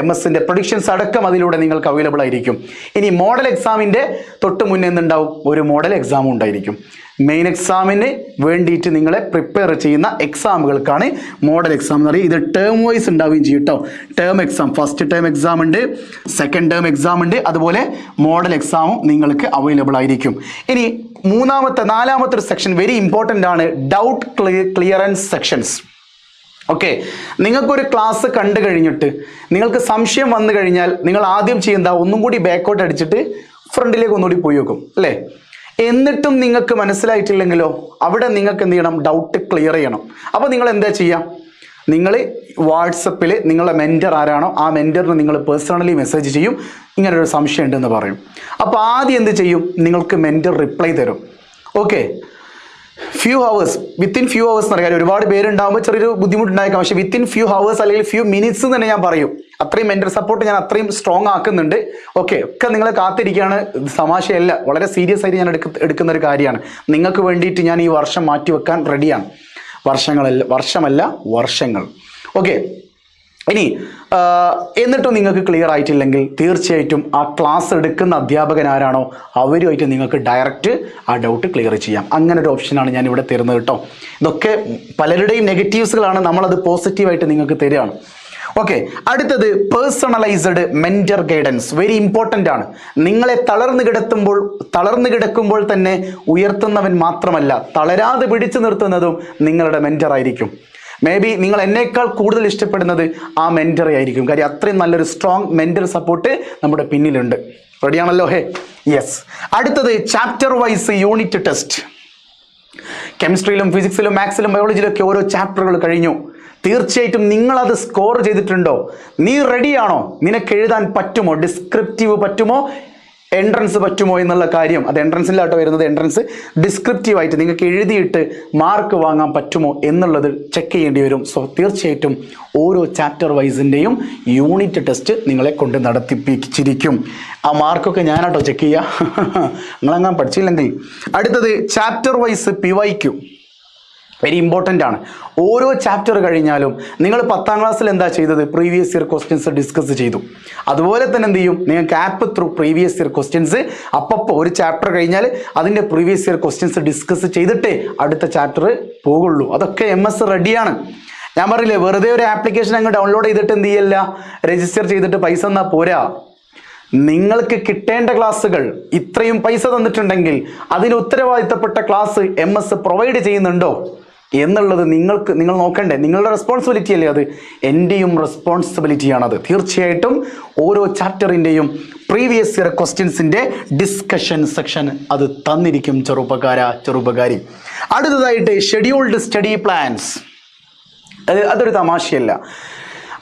MS-ൻ്റെ പ്രൊഡിക്ഷൻസ് അടക്കം അതിലൂടെ നിങ്ങൾക്ക് അവൈലബിൾ ആയിരിക്കും. ഇനി മോഡൽ എക്സാമിൻ്റെ തൊട്ട് മുന്നേ എന്തുണ്ടാവും? ഒരു മോഡൽ എക്സാമും ഉണ്ടായിരിക്കും. മെയിൻ എക്സാമിന് വേണ്ടിയിട്ട് നിങ്ങളെ പ്രിപ്പയർ ചെയ്യുന്ന എക്സാമുകൾക്കാണ് മോഡൽ എക്സാം എന്ന് പറയുക. ഇത് ടേം വൈസ് ഉണ്ടാവുകയും ചെയ്യും കേട്ടോ. Term exam, first term exam ഉണ്ട്, സെക്കൻഡ് ടേം എക്സാം ഉണ്ട്, അതുപോലെ മോഡൽ എക്സാമും നിങ്ങൾക്ക് അവൈലബിൾ ആയിരിക്കും. ഇനി നാലാമത്തെ ഒരു സെക്ഷൻ വെരി ഇമ്പോർട്ടൻ്റ് ആണ്, ഡൗട്ട് ക്ലിയറൻസ് സെക്ഷൻസ്. ഓക്കെ, നിങ്ങൾക്കൊരു ക്ലാസ് കണ്ടു കഴിഞ്ഞിട്ട് നിങ്ങൾക്ക് സംശയം വന്നു കഴിഞ്ഞാൽ നിങ്ങൾ ആദ്യം ചെയ്യുന്ന ഒന്നും കൂടി ബാക്കോട്ട് അടിച്ചിട്ട് ഫ്രണ്ടിലേക്ക് ഒന്നുകൂടി പോയി വെക്കും അല്ലേ? എന്നിട്ടും നിങ്ങൾക്ക് മനസ്സിലായിട്ടില്ലെങ്കിലോ അവിടെ നിങ്ങൾക്ക് എന്ത് ചെയ്യണം? ഡൗട്ട് ക്ലിയർ ചെയ്യണം. അപ്പോൾ നിങ്ങൾ എന്താ ചെയ്യുക? നിങ്ങൾ വാട്സപ്പിൽ നിങ്ങളുടെ മെൻറ്റർ ആരാണോ ആ മെൻറ്ററിന് നിങ്ങൾ പേഴ്സണലി മെസ്സേജ് ചെയ്യും, ഇങ്ങനൊരു സംശയം ഉണ്ടെന്ന് പറയും. അപ്പോൾ ആദ്യം എന്ത് ചെയ്യും? നിങ്ങൾക്ക് മെൻറ്റർ റിപ്ലൈ തരും. ഓക്കെ, വിത്തിൻ ഫ്യൂ ഹവേഴ്സ് എന്ന് പറയാൻ ഒരുപാട് പേരുണ്ടാകുമ്പോൾ ചെറിയൊരു ബുദ്ധിമുട്ടുണ്ടായേക്കാം. പക്ഷേ വിത്തിൻ ഫ്യൂ ഹവേഴ്സ് അല്ലെങ്കിൽ ഫ്യൂ മിനിറ്റ്സ് എന്ന് തന്നെ ഞാൻ പറയും. അത്രയും മെന്റൽ സപ്പോർട്ട് ഞാൻ അത്രയും സ്ട്രോങ് ആക്കുന്നുണ്ട്. ഓക്കെ, ഒക്കെ നിങ്ങളെ കാത്തിരിക്കുകയാണ്. തമാശയല്ല, വളരെ സീരിയസ് ആയിട്ട് ഞാൻ എടുക്കുന്ന ഒരു കാര്യമാണ്. നിങ്ങൾക്ക് വേണ്ടിയിട്ട് ഞാൻ ഈ വർഷം മാറ്റിവെക്കാൻ റെഡിയാണ്. വർഷമല്ല വർഷങ്ങൾ. ഓക്കെ, ഇനി എന്നിട്ടും നിങ്ങൾക്ക് ക്ലിയർ ആയിട്ടില്ലെങ്കിൽ തീർച്ചയായിട്ടും ആ ക്ലാസ് എടുക്കുന്ന അധ്യാപകൻ ആരാണോ അവരുമായിട്ട് നിങ്ങൾക്ക് ഡയറക്റ്റ് ആ ഡൗട്ട് ക്ലിയർ ചെയ്യാം. അങ്ങനെ ഒരു ഓപ്ഷനാണ് ഞാൻ ഇവിടെ തരുന്നത് കേട്ടോ. ഇതൊക്കെ പലരുടെയും നെഗറ്റീവ്സുകളാണ്, നമ്മളത് പോസിറ്റീവായിട്ട് നിങ്ങൾക്ക് തരികയാണ്. ഓക്കെ, അടുത്തത് personalised mentor guidance. Very important ആണ്. നിങ്ങളെ തളർന്നു കിടക്കുമ്പോൾ തന്നെ ഉയർത്തുന്നവൻ മാത്രമല്ല, തളരാതെ പിടിച്ചു നിർത്തുന്നതും നിങ്ങളുടെ മെന്റർ ആയിരിക്കും. മേ ബി നിങ്ങൾ എന്നേക്കാൾ കൂടുതൽ ഇഷ്ടപ്പെടുന്നത് ആ മെന്ററെ ആയിരിക്കും. കാര്യം അത്രയും നല്ലൊരു സ്ട്രോങ് മെന്റർ സപ്പോർട്ട് നമ്മുടെ പിന്നിലുണ്ട്. റെഡിയാണല്ലോ? യെസ്. അടുത്തത് ചാപ്റ്റർ വൈസ് യൂണിറ്റ് ടെസ്റ്റ്. കെമിസ്ട്രിയിലും ഫിസിക്സിലും മാത്സിലും ബയോളജിയിലൊക്കെ ഓരോ ചാപ്റ്ററുകൾ കഴിഞ്ഞു. തീർച്ചയായിട്ടും നിങ്ങളത് സ്കോർ ചെയ്തിട്ടുണ്ടോ? നീ റെഡിയാണോ? നിനക്ക് എഴുതാൻ പറ്റുമോ? ഡിസ്ക്രിപ്റ്റീവ് പറ്റുമോ? എൻട്രൻസ് പറ്റുമോ എന്നുള്ള കാര്യം, അത് എൻട്രൻസിലാട്ടോ വരുന്നത്. എൻട്രൻസ് ഡിസ്ക്രിപ്റ്റീവായിട്ട് നിങ്ങൾക്ക് എഴുതിയിട്ട് മാർക്ക് വാങ്ങാൻ പറ്റുമോ എന്നുള്ളത് ചെക്ക് ചെയ്യേണ്ടി വരും. സോ തീർച്ചയായിട്ടും ഓരോ ചാപ്റ്റർ വൈസിൻ്റെയും യൂണിറ്റ് ടെസ്റ്റ് നിങ്ങളെ കൊണ്ട് നടത്തിപ്പിച്ചിരിക്കും. ആ മാർക്കൊക്കെ ഞാനാട്ടോ ചെക്ക് ചെയ്യുക, നിങ്ങളങ്ങനെ പഠിച്ചില്ലെങ്കിൽ. അടുത്തത് chapter wise PYQ. Very important ആണ്. ഓരോ ചാപ്റ്റർ കഴിഞ്ഞാലും നിങ്ങൾ 10ാം ക്ലാസ്സിൽ എന്താ ചെയ്തത്? പ്രീവിയസ് ഇയർ ക്വസ്റ്റ്യൻസ് ഡിസ്കസ് ചെയ്തു. അതുപോലെ തന്നെ എന്ത് ചെയ്യും? നിങ്ങൾക്ക് app through previous year questions അപ്പോൾ ഒരു ചാപ്റ്റർ കഴിഞ്ഞാൽ അതിൻ്റെ പ്രീവിയസ് ഇയർ ക്വസ്റ്റ്യൻസ് ഡിസ്കസ് ചെയ്തിട്ടേ അടുത്ത ചാപ്റ്റർ പോകുള്ളൂ. അതൊക്കെ MS റെഡിയാണ്. ഞാൻ പറയില്ലേ, വെറുതെ ഒരു ആപ്ലിക്കേഷൻ അങ്ങ് ഡൗൺലോഡ് ചെയ്തിട്ട് എന്ത് ചെയ്യല്ല, രജിസ്റ്റർ ചെയ്തിട്ട് പൈസ എന്നാൽ പോരാ. നിങ്ങൾക്ക് കിട്ടേണ്ട ക്ലാസ്സുകൾ ഇത്രയും പൈസ തന്നിട്ടുണ്ടെങ്കിൽ അതിന് ഉത്തരവാദിത്തപ്പെട്ട ക്ലാസ് MS പ്രൊവൈഡ് ചെയ്യുന്നുണ്ടോ എന്നുള്ളത് നിങ്ങൾ നോക്കണ്ടേ? നിങ്ങളുടെ റെസ്പോൺസിബിലിറ്റി അല്ലേ അത്? എൻ്റെയും റെസ്പോൺസിബിലിറ്റിയാണത്. തീർച്ചയായിട്ടും ഓരോ ചാപ്റ്ററിൻ്റെയും പ്രീവിയസ് ഇയർ ക്വസ്റ്റ്യൻസിൻ്റെ ഡിസ്കഷൻ സെക്ഷൻ അത് തന്നിരിക്കും ചെറുപ്പക്കാരി. അടുത്തതായിട്ട് ഷെഡ്യൂൾഡ് സ്റ്റഡി പ്ലാൻസ്. അതൊരു തമാശയല്ല.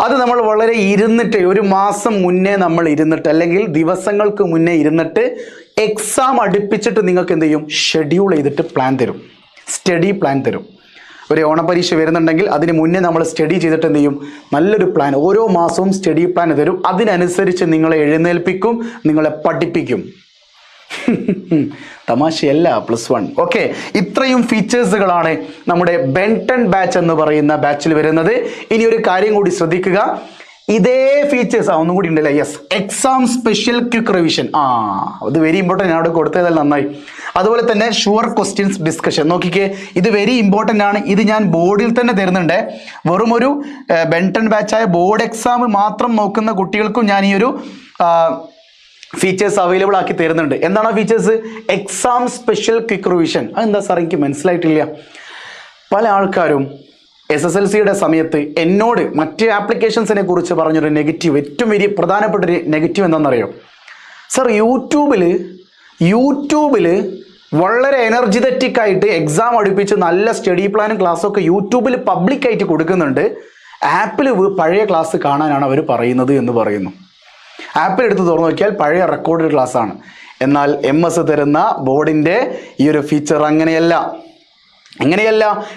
അത് നമ്മൾ വളരെ ഇരുന്നിട്ട് ഒരു മാസം മുന്നേ നമ്മൾ ഇരുന്നിട്ട് അല്ലെങ്കിൽ ദിവസങ്ങൾക്ക് മുന്നേ ഇരുന്നിട്ട് എക്സാം അടുപ്പിച്ചിട്ട് നിങ്ങൾക്ക് എന്ത് ചെയ്യും? ഷെഡ്യൂൾ ചെയ്തിട്ട് പ്ലാൻ തരും, സ്റ്റഡി പ്ലാൻ തരും. ഒരു ഓണപരീക്ഷ വരുന്നുണ്ടെങ്കിൽ അതിന് മുന്നേ നമ്മൾ സ്റ്റഡി ചെയ്തിട്ട് എന്ത് ചെയ്യും? നല്ലൊരു പ്ലാൻ, ഓരോ മാസവും സ്റ്റഡി പ്ലാൻ തരും. അതിനനുസരിച്ച് നിങ്ങളെ എഴുന്നേൽപ്പിക്കും, നിങ്ങളെ പഠിപ്പിക്കും. തമാശയല്ല +1. ഓക്കെ, ഇത്രയും ഫീച്ചേഴ്സുകളാണ് നമ്മുടെ ബെൻടൺ ബാച്ച് എന്ന് പറയുന്ന ബാച്ചിൽ വരുന്നത്. ഇനി ഒരു കാര്യം കൂടി ശ്രദ്ധിക്കുക, ഇതേ ഫീച്ചേഴ്സ് ഒന്നും കൂടി ഉണ്ടല്ലേ? Yes, exam special quick revision. അത് വെരി ഇമ്പോർട്ടൻ്റ്. ഞാൻ അവിടെ കൊടുത്തതാൽ നന്നായി. അതുപോലെ തന്നെ ഷുവർ ക്വസ്റ്റ്യൻസ് ഡിസ്കഷൻ. നോക്കിക്കേ, ഇത് വെരി ഇമ്പോർട്ടൻ്റ് ആണ്. ഇത് ഞാൻ ബോർഡിൽ തന്നെ തരുന്നുണ്ട്. വെറും ഒരു ബെൻടൺ ബാച്ചായ ബോർഡ് എക്സാം മാത്രം നോക്കുന്ന കുട്ടികൾക്കും ഞാൻ ഈ ഒരു ഫീച്ചേഴ്സ് അവൈലബിൾ ആക്കി തരുന്നുണ്ട്. എന്താണ് ആ features? Exam special quick revision. അതെന്താ സാർ, എനിക്ക് മനസ്സിലായിട്ടില്ല. പല ആൾക്കാരും SSLCയുടെ സമയത്ത് എന്നോട് മറ്റ് ആപ്ലിക്കേഷൻസിനെ കുറിച്ച് പറഞ്ഞൊരു നെഗറ്റീവ്, ഏറ്റവും വലിയ പ്രധാനപ്പെട്ടൊരു നെഗറ്റീവ് എന്താണെന്നറിയോ സാർ? യൂട്യൂബിൽ വളരെ എനർജറ്റിക് ആയിട്ട് എക്സാം അടുപ്പിച്ച് നല്ല സ്റ്റഡി പ്ലാനും ക്ലാസ്സൊക്കെ യൂട്യൂബിൽ പബ്ലിക്കായിട്ട് കൊടുക്കുന്നുണ്ട്. ആപ്പിൽ പഴയ ക്ലാസ് കാണാനാണ് അവർ പറയുന്നത് എന്ന് പറയുന്നു. ആപ്പിൽ എടുത്ത് തുറന്നു നോക്കിയാൽ പഴയ റെക്കോർഡഡ് ക്ലാസ് ആണ്. എന്നാൽ MS തരുന്ന ബോർഡിൻ്റെ ഈ ഒരു ഫീച്ചർ അങ്ങനെയല്ല.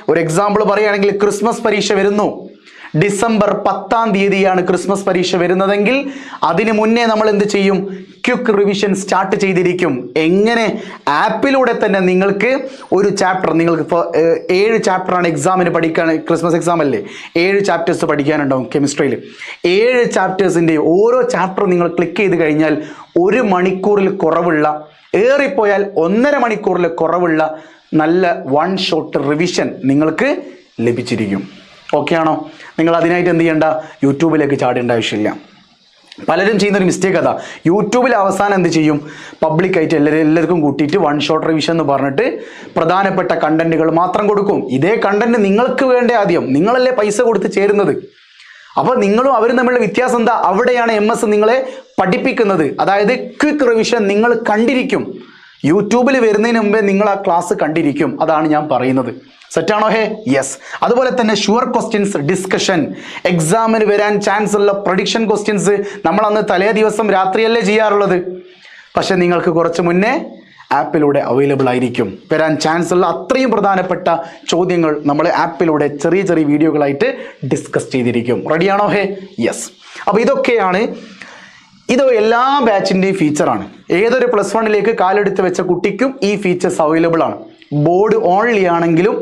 ഒരു എക്സാമ്പിൾ പറയുകയാണെങ്കിൽ, ക്രിസ്മസ് പരീക്ഷ വരുന്നു. ഡിസംബർ 10-ാം തീയതിയാണ് ക്രിസ്മസ് പരീക്ഷ വരുന്നതെങ്കിൽ അതിന് മുന്നേ നമ്മൾ എന്ത് ചെയ്യും? ക്വിക്ക് റിവിഷൻ സ്റ്റാർട്ട് ചെയ്തിരിക്കും. എങ്ങനെ? ആപ്പിലൂടെ തന്നെ നിങ്ങൾക്ക് ഒരു ചാപ്റ്റർ, നിങ്ങൾക്ക് ഇപ്പോൾ 7 ചാപ്റ്ററാണ് എക്സാമിന് പഠിക്കാൻ, ക്രിസ്മസ് എക്സാം അല്ലേ, 7 ചാപ്റ്റേഴ്സ് പഠിക്കാനുണ്ടാവും കെമിസ്ട്രിയിൽ. 7 ചാപ്റ്റേഴ്സിൻ്റെ ഓരോ ചാപ്റ്റർ നിങ്ങൾ ക്ലിക്ക് ചെയ്ത് കഴിഞ്ഞാൽ 1 മണിക്കൂറിൽ കുറവുള്ള, ഏറിപ്പോയാൽ 1.5 മണിക്കൂറിൽ കുറവുള്ള നല്ല 1 ഷോട്ട് റിവിഷൻ നിങ്ങൾക്ക് ലഭിച്ചിരിക്കും. ഓക്കെ ആണോ? നിങ്ങൾ അതിനായിട്ട് എന്ത് ചെയ്യേണ്ട? യൂട്യൂബിലേക്ക് ചാടേണ്ട ആവശ്യമില്ല. പലരും ചെയ്യുന്നൊരു മിസ്റ്റേക്ക് അതാ, യൂട്യൂബിൽ അവസാനം എന്ത് ചെയ്യും? പബ്ലിക്കായിട്ട് എല്ലാവർക്കും കൂട്ടിയിട്ട് 1 ഷോട്ട് റിവിഷൻ എന്ന് പറഞ്ഞിട്ട് പ്രധാനപ്പെട്ട കണ്ടന്റുകൾ മാത്രം കൊടുക്കും. ഇതേ കണ്ടന്റ് നിങ്ങൾക്ക് വേണ്ട ആദ്യം, നിങ്ങളല്ലേ പൈസ കൊടുത്ത് ചേരുന്നത്. അപ്പോൾ നിങ്ങളും അവരും തമ്മിലുള്ള വ്യത്യാസം എന്താ? അവിടെയാണ് MS നിങ്ങളെ പഠിപ്പിക്കുന്നത്. അതായത് ക്വിക്ക് റിവിഷൻ നിങ്ങൾ കണ്ടിരിക്കും. യൂട്യൂബിൽ വരുന്നതിന് മുമ്പേ നിങ്ങൾ ആ ക്ലാസ് കണ്ടിരിക്കും. അതാണ് ഞാൻ പറയുന്നത്. സെറ്റാണോ? യെസ്. അതുപോലെ തന്നെ ഷുവർ ക്വസ്റ്റ്യൻസ് ഡിസ്കഷൻ, എക്സാമിന് വരാൻ ചാൻസ് ഉള്ള പ്രഡിക്ഷൻ ക്വസ്റ്റ്യൻസ് നമ്മൾ അന്ന് തലേ ദിവസം രാത്രിയല്ലേ ചെയ്യാറുള്ളത്. പക്ഷെ നിങ്ങൾക്ക് കുറച്ച് മുന്നേ ആപ്പിലൂടെ അവൈലബിൾ ആയിരിക്കും. വരാൻ ചാൻസ് ഉള്ള അത്രയും പ്രധാനപ്പെട്ട ചോദ്യങ്ങൾ നമ്മൾ ആപ്പിലൂടെ ചെറിയ വീഡിയോകളായിട്ട് ഡിസ്കസ് ചെയ്തിരിക്കും. റെഡിയാണോ? യെസ്. അപ്പോൾ ഇതൊക്കെയാണ്, ഇത് എല്ലാ ബാച്ചിൻ്റെയും ഫീച്ചറാണ്. ഏതൊരു +1ലേക്ക് കാലെടുത്ത് വെച്ച കുട്ടിക്കും ഈ ഫീച്ചേഴ്സ് അവൈലബിൾ ആണ്. ബോർഡ് ഓൺലി ആണെങ്കിലും,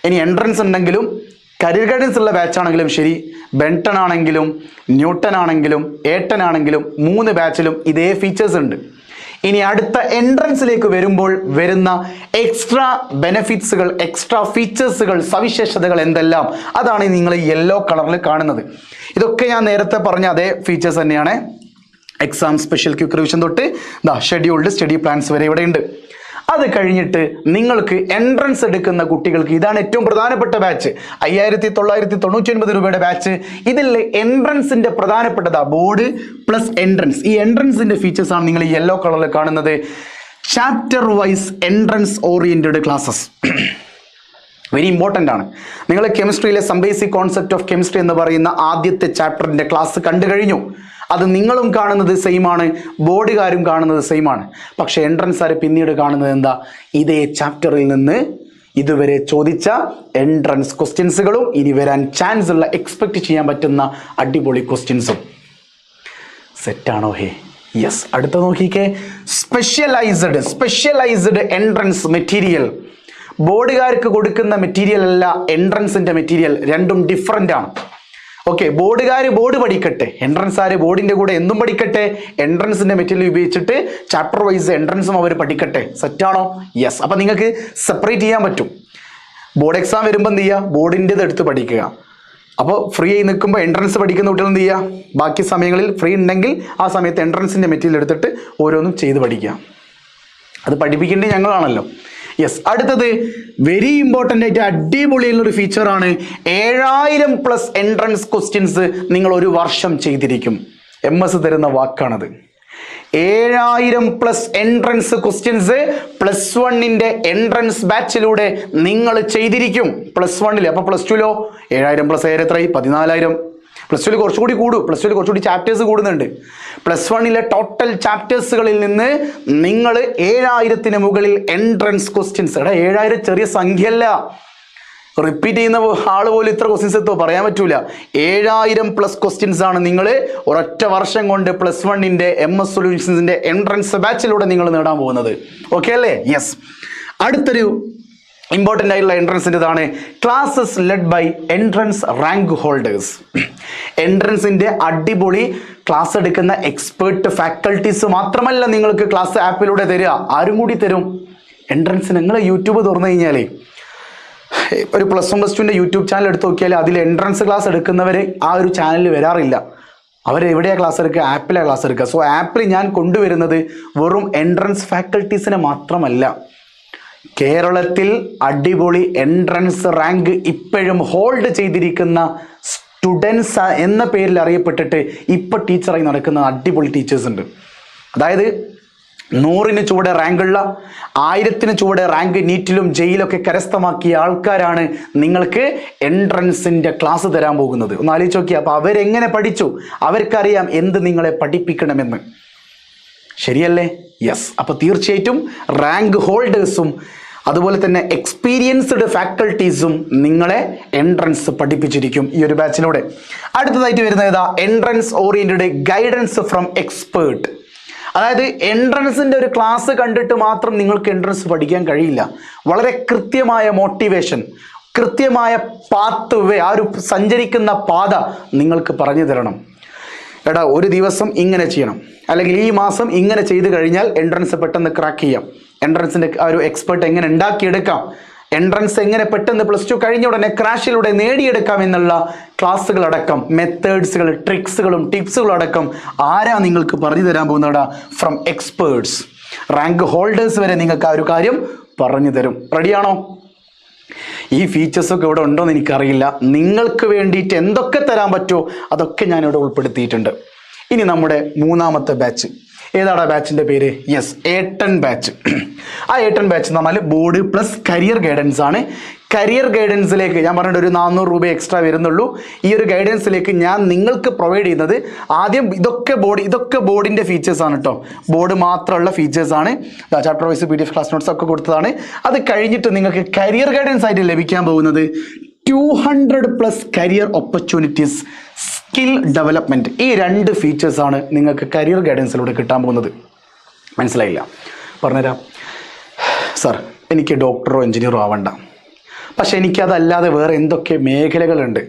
ഇനി എൻട്രൻസ് ഉണ്ടെങ്കിലും, കരിയർ ഗൈഡൻസ് ഉള്ള ബാച്ച് ആണെങ്കിലും ശരി, ബെൻടൺ ആണെങ്കിലും ന്യൂട്ടൺ ആണെങ്കിലും ഏട്ടൻ ആണെങ്കിലും 3 ബാച്ചിലും ഇതേ ഫീച്ചേഴ്സ് ഉണ്ട്. ഇനി അടുത്ത എൻട്രൻസിലേക്ക് വരുമ്പോൾ വരുന്ന എക്സ്ട്രാ ബെനിഫിറ്റ്സുകൾ, എക്സ്ട്രാ ഫീച്ചേഴ്സുകൾ, സവിശേഷതകൾ എന്തെല്ലാം, അതാണ് നിങ്ങൾ യെല്ലോ കളറിൽ കാണുന്നത്. ഇതൊക്കെ ഞാൻ നേരത്തെ പറഞ്ഞ അതേ ഫീച്ചേഴ്സ് തന്നെയാണ്. എക്സാം സ്പെഷ്യൽ ക്വിക്ക് റിവിഷൻ തൊട്ട് ഷെഡ്യൂൾഡ് സ്റ്റഡി പ്ലാൻസ് വരെ ഇവിടെ ഉണ്ട്. അത് കഴിഞ്ഞിട്ട് നിങ്ങൾക്ക് എൻട്രൻസ് എടുക്കുന്ന കുട്ടികൾക്ക് ഇതാണ് ഏറ്റവും പ്രധാനപ്പെട്ട ബാച്ച്, 5999 രൂപയുടെ ബാച്ച്. ഇതിൽ എൻട്രൻസിന്റെ പ്രധാനപ്പെട്ടതാ ബോർഡ് പ്ലസ് എൻട്രൻസ്. ഈ എൻട്രൻസിന്റെ ഫീച്ചേഴ്സ് ആണ് നിങ്ങൾ യെല്ലോ കളറിൽ കാണുന്നത്. Chapter wise entrance oriented classes very important ആണ്. നിങ്ങൾ കെമിസ്ട്രിയിലെ some basic concept of chemistry എന്ന് പറയുന്ന ആദ്യത്തെ ചാപ്റ്ററിന്റെ ക്ലാസ് കണ്ടു കഴിഞ്ഞു. അത് നിങ്ങളും കാണുന്നത് സെയിം ആണ്, ബോർഡുകാരും കാണുന്നത് സെയിം ആണ്. പക്ഷെ എൻട്രൻസ് ആര് പിന്നീട് കാണുന്നത് എന്താ? ഇതേ ചാപ്റ്ററിൽ നിന്ന് ഇതുവരെ ചോദിച്ച എൻട്രൻസ് ക്വസ്റ്റ്യൻസുകളും ഇനി വരാൻ ചാൻസ് ഉള്ള, എക്സ്പെക്ട് ചെയ്യാൻ പറ്റുന്ന അടിപൊളി ക്വസ്റ്റ്യൻസും. സെറ്റാണോ? യെസ്. അടുത്ത നോക്കിക്കേ, സ്പെഷ്യലൈസ്ഡ് എൻട്രൻസ് മെറ്റീരിയൽ. ബോർഡുകാർക്ക് കൊടുക്കുന്ന മെറ്റീരിയൽ അല്ല എൻട്രൻസിന്റെ മെറ്റീരിയൽ, രണ്ടും ഡിഫറെൻ്റ് ആണ്. ഓക്കെ, ബോർഡുകാർ ബോർഡ് പഠിക്കട്ടെ, എൻട്രൻസ് ആര് ബോർഡിന്റെ കൂടെ എന്തും പഠിക്കട്ടെ. എൻട്രൻസിന്റെ മെറ്റീരിയൽ ഉപയോഗിച്ചിട്ട് ചാപ്റ്റർ വൈസ് എൻട്രൻസും അവർ പഠിക്കട്ടെ. സെറ്റാണോ? യെസ്. അപ്പം നിങ്ങൾക്ക് സെപ്പറേറ്റ് ചെയ്യാൻ പറ്റും. ബോർഡ് എക്സാം വരുമ്പോൾ എന്ത് ചെയ്യുക? ബോർഡിൻ്റെത് എടുത്ത് പഠിക്കുക. അപ്പോൾ ഫ്രീ ആയി നിൽക്കുമ്പോൾ എൻട്രൻസ് പഠിക്കുന്ന കുട്ടികൾ എന്ത് ചെയ്യുക? ബാക്കി സമയങ്ങളിൽ ഫ്രീ ഉണ്ടെങ്കിൽ ആ സമയത്ത് എൻട്രൻസിന്റെ മെറ്റീരിയൽ എടുത്തിട്ട് ഓരോന്നും ചെയ്ത് പഠിക്കുക. അത് പഠിപ്പിക്കേണ്ടത് ഞങ്ങളാണല്ലോ. യെസ്. അടുത്തത് വെരി ഇമ്പോർട്ടൻ്റ് ആയിട്ട് അടിപൊളിയുള്ളൊരു ഫീച്ചറാണ്. 7000+ എൻട്രൻസ് ക്വസ്റ്റ്യൻസ് നിങ്ങൾ ഒരു വർഷം ചെയ്തിരിക്കും. MS തരുന്ന വാക്കാണത്. 7000+ എൻട്രൻസ് ക്വസ്റ്റ്യൻസ് +1ന്റെ എൻട്രൻസ് ബാച്ചിലൂടെ നിങ്ങൾ ചെയ്തിരിക്കും. +1ൽ. അപ്പോൾ +2ലോ 7000+7 എത്രയായി? 14000. +2ൽ കുറച്ചുകൂടി കൂടും. +2ൽ കുറച്ചുകൂടി ചാപ്റ്റേഴ്സ് കൂടുന്നുണ്ട്. +1ലെ ടോട്ടൽ ചാപ്റ്റേഴ്സുകളിൽ നിന്ന് നിങ്ങൾ 7000ന് മുകളിൽ എൻട്രൻസ് ക്വസ്റ്റ്യൻസ്. 7000 ചെറിയ സംഖ്യയല്ല. റിപ്പീറ്റ് ചെയ്യുന്ന ആൾ പോലും ഇത്ര ക്വസ്റ്റ്യൻസ് എത്തോ പറയാൻ പറ്റൂല. 7000+ ക്വസ്റ്റ്യൻസ് ആണ് നിങ്ങൾ ഒരൊറ്റ വർഷം കൊണ്ട് +1ന്റെ MS സൊല്യൂഷൻസിന്റെ എൻട്രൻസ് ബാച്ചിലൂടെ നിങ്ങൾ നേടാൻ പോകുന്നത്. ഓക്കെ അല്ലേ? യെസ്. അടുത്തൊരു ഇമ്പോർട്ടൻ്റ് ആയിട്ടുള്ള എൻട്രൻസിൻ്റെതാണ് classes led by entrance rank holders. എൻട്രൻസിൻ്റെ അടിപൊളി ക്ലാസ് എടുക്കുന്ന എക്സ്പേർട്ട് ഫാക്കൽറ്റീസ് മാത്രമല്ല നിങ്ങൾക്ക് ക്ലാസ് ആപ്പിലൂടെ തരിക, ആരും കൂടി തരും. എൻട്രൻസ് നിങ്ങൾ യൂട്യൂബ് തുറന്നു കഴിഞ്ഞാലേ ഒരു +1 +2ൻ്റെ യൂട്യൂബ് ചാനൽ എടുത്ത് നോക്കിയാൽ അതിൽ എൻട്രൻസ് ക്ലാസ് എടുക്കുന്നവർ ആ ഒരു ചാനലിൽ വരാറില്ല. അവരെവിടെയാണ് ക്ലാസ് എടുക്കുക? ആപ്പിലാണ് ക്ലാസ് എടുക്കുക. സോ ആപ്പിൽ ഞാൻ കൊണ്ടുവരുന്നത് വെറും എൻട്രൻസ് ഫാക്കൽറ്റീസിനെ മാത്രമല്ല, കേരളത്തിൽ അടിപൊളി എൻട്രൻസ് റാങ്ക് ഇപ്പോഴും ഹോൾഡ് ചെയ്തിരിക്കുന്ന സ്റ്റുഡൻസ് എന്ന പേരിൽ അറിയപ്പെട്ടിട്ട് ഇപ്പോൾ ടീച്ചറായി നടക്കുന്ന അടിപൊളി ടീച്ചേഴ്സ് ഉണ്ട്. അതായത് 100-ന് ചുവടെ റാങ്കുള്ള, 1000-ന് ചുവടെ റാങ്ക് നീറ്റിലും ജയിലൊക്കെ കരസ്ഥമാക്കിയ ആൾക്കാരാണ് നിങ്ങൾക്ക് എൻട്രൻസിൻ്റെ ക്ലാസ് തരാൻ പോകുന്നത്. ഒന്ന് ആലോചിച്ച് നോക്കിയാൽ. അപ്പോൾ അവരെങ്ങനെ പഠിച്ചു? അവർക്കറിയാം എന്ത് നിങ്ങളെ പഠിപ്പിക്കണമെന്ന്. ശരിയല്ലേ? യെസ്. അപ്പോൾ തീർച്ചയായിട്ടും റാങ്ക് ഹോൾഡേഴ്സും അതുപോലെ തന്നെ എക്സ്പീരിയൻസ്ഡ് ഫാക്കൽറ്റീസും നിങ്ങളെ എൻട്രൻസ് പഠിപ്പിച്ചിരിക്കും ഈ ഒരു ബാച്ചിലൂടെ. അടുത്തതായിട്ട് വരുന്നത് ഏതാ? Entrance oriented guidance from expert. അതായത് എൻട്രൻസിൻ്റെ ഒരു ക്ലാസ് കണ്ടിട്ട് മാത്രം നിങ്ങൾക്ക് എൻട്രൻസ് പഠിക്കാൻ കഴിയില്ല. വളരെ കൃത്യമായ മോട്ടിവേഷൻ, കൃത്യമായ പാത്ത് വേ, ആ ഒരു സഞ്ചരിക്കുന്ന പാത നിങ്ങൾക്ക് പറഞ്ഞു തരണം. എടാ ഒരു ദിവസം ഇങ്ങനെ ചെയ്യണം, അല്ലെങ്കിൽ ഈ മാസം ഇങ്ങനെ ചെയ്ത് കഴിഞ്ഞാൽ എൻട്രൻസ് പെട്ടെന്ന് ക്രാക്ക് ചെയ്യാം, എൻട്രൻസിൻ്റെ ആ ഒരു എക്സ്പെർട്ട് എങ്ങനെ ഉണ്ടാക്കിയെടുക്കാം, എൻട്രൻസ് എങ്ങനെ പെട്ടെന്ന് +2 കഴിഞ്ഞ ഉടനെ ക്രാഷിലൂടെ നേടിയെടുക്കാം എന്നുള്ള ക്ലാസ്സുകളടക്കം, മെത്തേഡ്സുകൾ, ട്രിക്സുകളും ടിപ്സുകളും അടക്കം ആരാ നിങ്ങൾക്ക് പറഞ്ഞു തരാൻ പോകുന്നതാ? From experts. റാങ്ക് ഹോൾഡേഴ്സ് വരെ നിങ്ങൾക്ക് ആ ഒരു കാര്യം പറഞ്ഞു തരും. റെഡിയാണോ? ഈ ഫീച്ചേഴ്സൊക്കെ ഇവിടെ ഉണ്ടോ എന്ന് എനിക്കറിയില്ല. നിങ്ങൾക്ക് വേണ്ടിയിട്ട് എന്തൊക്കെ തരാൻ പറ്റുമോ അതൊക്കെ ഞാനിവിടെ ഉൾപ്പെടുത്തിയിട്ടുണ്ട്. ഇനി നമ്മുടെ മൂന്നാമത്തെ ബാച്ച്. ഏതാണ് ബാച്ചിൻ്റെ പേര്? Yes, A10 batch. ആ A10 ബാച്ച് എന്ന് പറഞ്ഞാൽ ബോർഡ് പ്ലസ് കരിയർ ഗൈഡൻസ് ആണ്. കരിയർ ഗൈഡൻസിലേക്ക് ഞാൻ പറഞ്ഞിട്ട് ഒരു 400 രൂപ എക്സ്ട്രാ വരുന്നുള്ളൂ. ഈ ഒരു ഗൈഡൻസിലേക്ക് ഞാൻ നിങ്ങൾക്ക് പ്രൊവൈഡ് ചെയ്യുന്നത് ആദ്യം ഇതൊക്കെ ബോർഡിൻ്റെ ഫീച്ചേഴ്സാണ് കേട്ടോ. ബോർഡ് മാത്രമുള്ള ഫീച്ചേഴ്സാണ്. Chapter wise PDF class notes ഒക്കെ കൊടുത്തതാണ്. അത് കഴിഞ്ഞിട്ട് നിങ്ങൾക്ക് കരിയർ ഗൈഡൻസ് ആയിട്ട് ലഭിക്കാൻ പോകുന്നത് 200+ കരിയർ ഓപ്പർച്യൂണിറ്റീസ്, സ്കിൽ ഡെവലപ്മെൻറ്റ്. ഈ 2 ഫീച്ചേഴ്സാണ് നിങ്ങൾക്ക് കരിയർ ഗൈഡൻസിലൂടെ കിട്ടാൻ പോകുന്നത്. മനസ്സിലായില്ല? പറഞ്ഞുതരാം. സാർ എനിക്ക് ഡോക്ടറോ എഞ്ചിനീയറോ ആവണ്ട, പക്ഷെ എനിക്കതല്ലാതെ വേറെ എന്തൊക്കെ മേഖലകളുണ്ട്?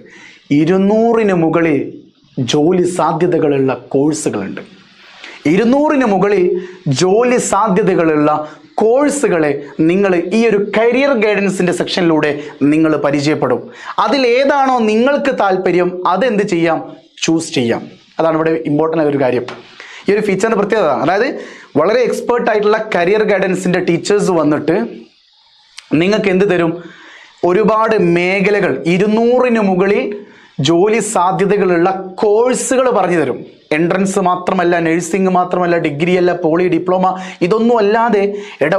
200-ന് മുകളിൽ ജോലി സാധ്യതകളുള്ള കോഴ്സുകളുണ്ട്. 200-ന് മുകളിൽ ജോലി സാധ്യതകളുള്ള കോഴ്സുകളെ നിങ്ങൾ ഈ ഒരു കരിയർ ഗൈഡൻസിൻ്റെ സെക്ഷനിലൂടെ നിങ്ങൾ പരിചയപ്പെടും. അതിലേതാണോ നിങ്ങൾക്ക് താല്പര്യം അതെന്ത് ചെയ്യാം? ചൂസ് ചെയ്യാം. അതാണ് ഇവിടെ ഇമ്പോർട്ടൻ്റ് ആയ ഒരു കാര്യം. ഈ ഒരു ഫീച്ചറിൻ്റെ പ്രത്യേകത. അതായത് വളരെ എക്സ്പേർട്ട് ആയിട്ടുള്ള കരിയർ ഗൈഡൻസിൻ്റെ ടീച്ചേഴ്സ് വന്നിട്ട് നിങ്ങൾക്ക് എന്ത് തരും? ഒരുപാട് മേഖലകൾ, 200-ന് മുകളിൽ ജോലി സാധ്യതകളുള്ള കോഴ്സുകൾ പറഞ്ഞു തരും. എൻട്രൻസ് മാത്രമല്ല, നഴ്സിംഗ് മാത്രമല്ല, ഡിഗ്രി അല്ല, പോളി, ഡിപ്ലോമ, ഇതൊന്നും അല്ലാതെ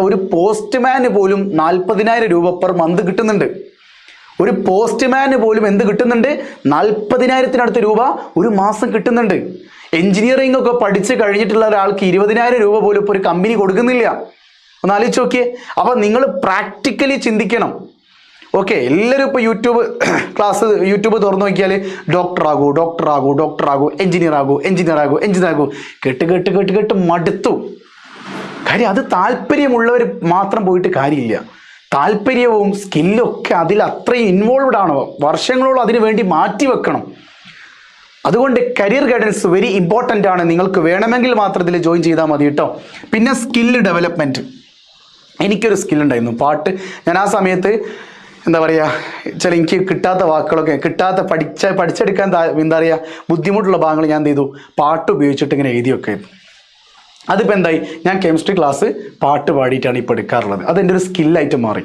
ഒരു പോസ്റ്റ്മാന് പോലും 40,000 രൂപ പെർ മന്ത് കിട്ടുന്നുണ്ട്. ഒരു പോസ്റ്റ്മാന് പോലും എന്ത് കിട്ടുന്നുണ്ട്? 40,000-നടുത്ത് രൂപ ഒരു മാസം കിട്ടുന്നുണ്ട്. എഞ്ചിനീയറിംഗ് ഒക്കെ പഠിച്ച് കഴിഞ്ഞിട്ടുള്ള ഒരാൾക്ക് 20,000 രൂപ പോലും ഇപ്പോൾ ഒരു കമ്പനി കൊടുക്കുന്നില്ല. ഒന്ന് ആലോചിച്ച് നോക്കിയേ. അപ്പോൾ നിങ്ങൾ പ്രാക്ടിക്കലി ചിന്തിക്കണം. ഓക്കെ, എല്ലാവരും ഇപ്പോൾ യൂട്യൂബ് തുറന്നു നോക്കിയാൽ ഡോക്ടർ ആകൂ, എഞ്ചിനീയർ ആകൂ കേട്ട് മടുത്തു. കാര്യം അത് താല്പര്യമുള്ളവർ മാത്രം പോയിട്ട് കാര്യമില്ല. താല്പര്യവും സ്കില്ലും ഒക്കെ അതിൽ അത്രയും ഇൻവോൾവ്ഡ് ആണ്. വർഷങ്ങളോളം അതിനു വേണ്ടി മാറ്റി വെക്കണം. അതുകൊണ്ട് കരിയർ ഗൈഡൻസ് വെരി ഇമ്പോർട്ടൻ്റ് ആണ്. നിങ്ങൾക്ക് വേണമെങ്കിൽ മാത്രം ഇതിൽ ജോയിൻ ചെയ്താൽ മതി കേട്ടോ. പിന്നെ സ്കില്ല് ഡെവലപ്മെൻറ്റ്. എനിക്കൊരു സ്കില്ലുണ്ടായിരുന്നു, പാട്ട്. ഞാൻ ആ സമയത്ത് എന്താ പറയുക, എനിക്ക് കിട്ടാത്ത വാക്കുകളൊക്കെ പഠിച്ചെടുക്കാൻ എന്താ പറയുക ബുദ്ധിമുട്ടുള്ള ഭാഗങ്ങൾ ഞാൻ എന്ത് ചെയ്തു? പാട്ട് ഉപയോഗിച്ചിട്ട് ഇങ്ങനെ എഴുതിയൊക്കെ. അതിപ്പോൾ എന്തായി? ഞാൻ കെമിസ്ട്രി ക്ലാസ് പാട്ട് പാടിയിട്ടാണ് ഇപ്പോൾ എടുക്കാറുള്ളത്. അതെൻ്റെ ഒരു സ്കില്ലായിട്ട് മാറി.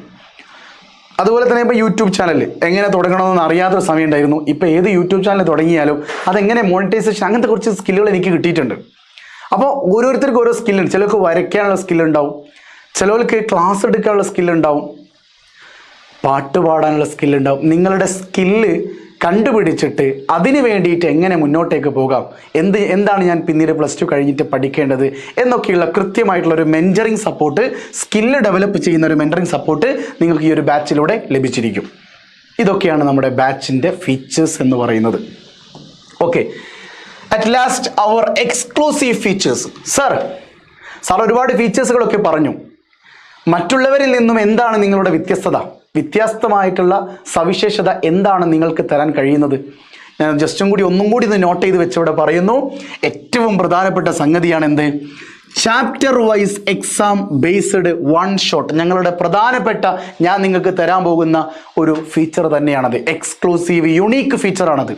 അതുപോലെ തന്നെ ഇപ്പോൾ യൂട്യൂബ് ചാനൽ എങ്ങനെ തുടങ്ങണമെന്ന് അറിയാത്തൊരു സമയം ഉണ്ടായിരുന്നു. ഇപ്പോൾ ഏത് യൂട്യൂബ് ചാനൽ തുടങ്ങിയാലും അതെങ്ങനെ മോണിറ്റൈസേഷൻ, അങ്ങനത്തെ കുറച്ച് സ്കില്ലുകൾ എനിക്ക് കിട്ടിയിട്ടുണ്ട്. അപ്പോൾ ഓരോരുത്തർക്കും ഓരോ സ്കില്ലുണ്ട്. ചിലർക്ക് വരയ്ക്കാനുള്ള സ്കില്ലുണ്ടാവും, ചിലർക്ക് ക്ലാസ് എടുക്കാനുള്ള സ്കില്ലുണ്ടാവും, പാട്ട് പാടാനുള്ള സ്കില്ലുണ്ടാവും. നിങ്ങളുടെ സ്കില്ല് കണ്ടുപിടിച്ചിട്ട് അതിന് വേണ്ടിയിട്ട് എങ്ങനെ മുന്നോട്ടേക്ക് പോകാം, എന്താണ് ഞാൻ പിന്നീട് +2 കഴിഞ്ഞിട്ട് പഠിക്കേണ്ടത് എന്നൊക്കെയുള്ള കൃത്യമായിട്ടുള്ളൊരു മെൻറ്ററിങ് സപ്പോർട്ട്, സ്കില്ല് ഡെവലപ്പ് ചെയ്യുന്ന ഒരു മെൻറ്ററിങ് സപ്പോർട്ട് നിങ്ങൾക്ക് ഈ ഒരു ബാച്ചിലൂടെ ലഭിച്ചിരിക്കും. ഇതൊക്കെയാണ് നമ്മുടെ ബാച്ചിൻ്റെ ഫീച്ചേഴ്സ് എന്ന് പറയുന്നത്. Okay, at last our exclusive features. Sir ഒരുപാട് ഫീച്ചേഴ്സുകളൊക്കെ പറഞ്ഞു. മറ്റുള്ളവരിൽ നിന്നും എന്താണ് നിങ്ങളുടെ വ്യത്യസ്തമായിട്ടുള്ള സവിശേഷത എന്താണ് നിങ്ങൾക്ക് തരാൻ കഴിയുന്നത്? ഞാൻ ഒന്നും കൂടി ഇത് നോട്ട് ചെയ്ത് വെച്ചിവിടെ പറയുന്നു. ഏറ്റവും പ്രധാനപ്പെട്ട സംഗതിയാണ് എന്ത്? Chapter wise exam based one shot. ഞങ്ങളുടെ പ്രധാനപ്പെട്ട ഞാൻ നിങ്ങൾക്ക് തരാൻ പോകുന്ന ഒരു ഫീച്ചർ തന്നെയാണത്. എക്സ്ക്ലൂസീവ് യുണീക്ക് ഫീച്ചറാണത്.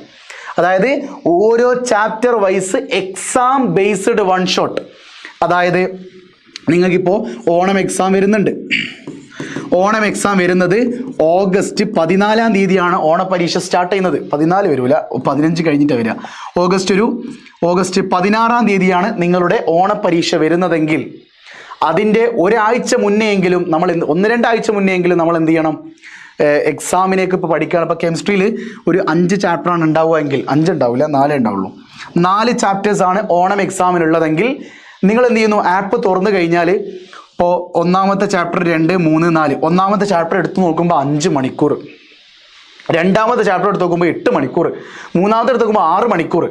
അതായത് ഓരോ chapter wise exam based one shot. അതായത് നിങ്ങൾക്കിപ്പോൾ ഓണം എക്സാം വരുന്നുണ്ട്. ഓണം എക്സാം വരുന്നത് ഓഗസ്റ്റ് 14-ാം തീയതിയാണ് ഓണപരീക്ഷ സ്റ്റാർട്ട് ചെയ്യുന്നത്. 14 വരില്ല, 15 കഴിഞ്ഞിട്ട് വരിക. ഓഗസ്റ്റ് 16-ാം തീയതിയാണ് നിങ്ങളുടെ ഓണപരീക്ഷ വരുന്നതെങ്കിൽ അതിൻ്റെ ഒരാഴ്ച മുന്നെയെങ്കിലും നമ്മൾ 1-2 ആഴ്ച മുന്നെയെങ്കിലും നമ്മൾ എന്ത് ചെയ്യണം, എക്സാമിനേക്ക് ഇപ്പോൾ പഠിക്കുകയാണ്. ഇപ്പോൾ കെമിസ്ട്രിയിൽ ഒരു 5 ചാപ്റ്ററാണ് ഉണ്ടാവുകയെങ്കിൽ, 5 ഉണ്ടാവില്ല, 4 ഉണ്ടാവുള്ളൂ, 4 ചാപ്റ്റേഴ്സാണ് ഓണം എക്സാമിനുള്ളതെങ്കിൽ നിങ്ങൾ എന്ത് ചെയ്യുന്നു, ആപ്പ് തുറന്നു കഴിഞ്ഞാൽ ഇപ്പോൾ ഒന്നാമത്തെ ചാപ്റ്റർ 2, 3, 4, ഒന്നാമത്തെ ചാപ്റ്റർ എടുത്ത് നോക്കുമ്പോൾ 5 മണിക്കൂർ, രണ്ടാമത്തെ ചാപ്റ്റർ എടുത്ത് നോക്കുമ്പോൾ 8 മണിക്കൂർ, മൂന്നാമത്തെ എടുത്ത് നോക്കുമ്പോൾ 6 മണിക്കൂർ.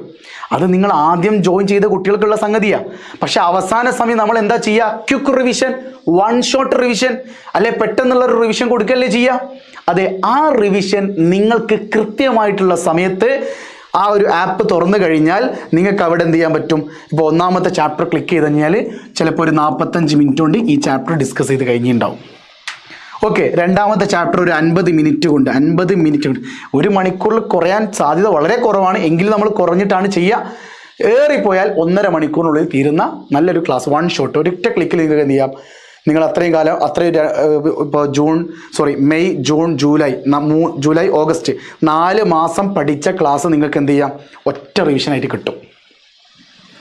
അത് നിങ്ങൾ ആദ്യം ജോയിൻ ചെയ്ത കുട്ടികൾക്കുള്ള സംഗതിയാണ്. പക്ഷെ അവസാന സമയം നമ്മൾ എന്താ ചെയ്യുക, ക്വിക്ക് റിവിഷൻ, 1 ഷോട്ട് റിവിഷൻ, അല്ലെ പെട്ടെന്നുള്ള ഒരു റിവിഷൻ കൊടുക്കല്ലേ ചെയ്യുക. അതെ, ആ റിവിഷൻ നിങ്ങൾക്ക് കൃത്യമായിട്ടുള്ള സമയത്ത് ആ ഒരു ആപ്പ് തുറന്നു കഴിഞ്ഞാൽ നിങ്ങൾക്ക് അവിടെ എന്ത് ചെയ്യാൻ പറ്റും. ഇപ്പോൾ ഒന്നാമത്തെ ചാപ്റ്റർ ക്ലിക്ക് ചെയ്ത് കഴിഞ്ഞാൽ ചിലപ്പോൾ ഒരു 45 മിനിറ്റ് കൊണ്ട് ഈ ചാപ്റ്റർ ഡിസ്കസ് ചെയ്ത് കഴിഞ്ഞിട്ടുണ്ടാവും. ഓക്കെ, രണ്ടാമത്തെ ചാപ്റ്റർ ഒരു 50 മിനിറ്റ് കൊണ്ട്, 50 മിനിറ്റ് കൊണ്ട്, 1 മണിക്കൂറിൽ കുറയാൻ സാധ്യത വളരെ കുറവാണ്. എങ്കിലും നമ്മൾ കുറഞ്ഞിട്ടാണ് ചെയ്യുക. ഏറിപ്പോയാൽ 1.5 മണിക്കൂറിനുള്ളിൽ തീരുന്ന നല്ലൊരു ക്ലാസ്, 1 ഷോട്ട്, ഒരൊറ്റ ക്ലിക്കിൽ നിങ്ങൾക്ക് എന്ത് ചെയ്യാം. നിങ്ങൾ അത്രയും കാലം, ഇപ്പോൾ മെയ്, ജൂൺ, ജൂലൈ, ഓഗസ്റ്റ് 4 മാസം പഠിച്ച ക്ലാസ് നിങ്ങൾക്ക് എന്ത് ചെയ്യാം, ഒറ്റ റിവിഷനായിട്ട് കിട്ടും.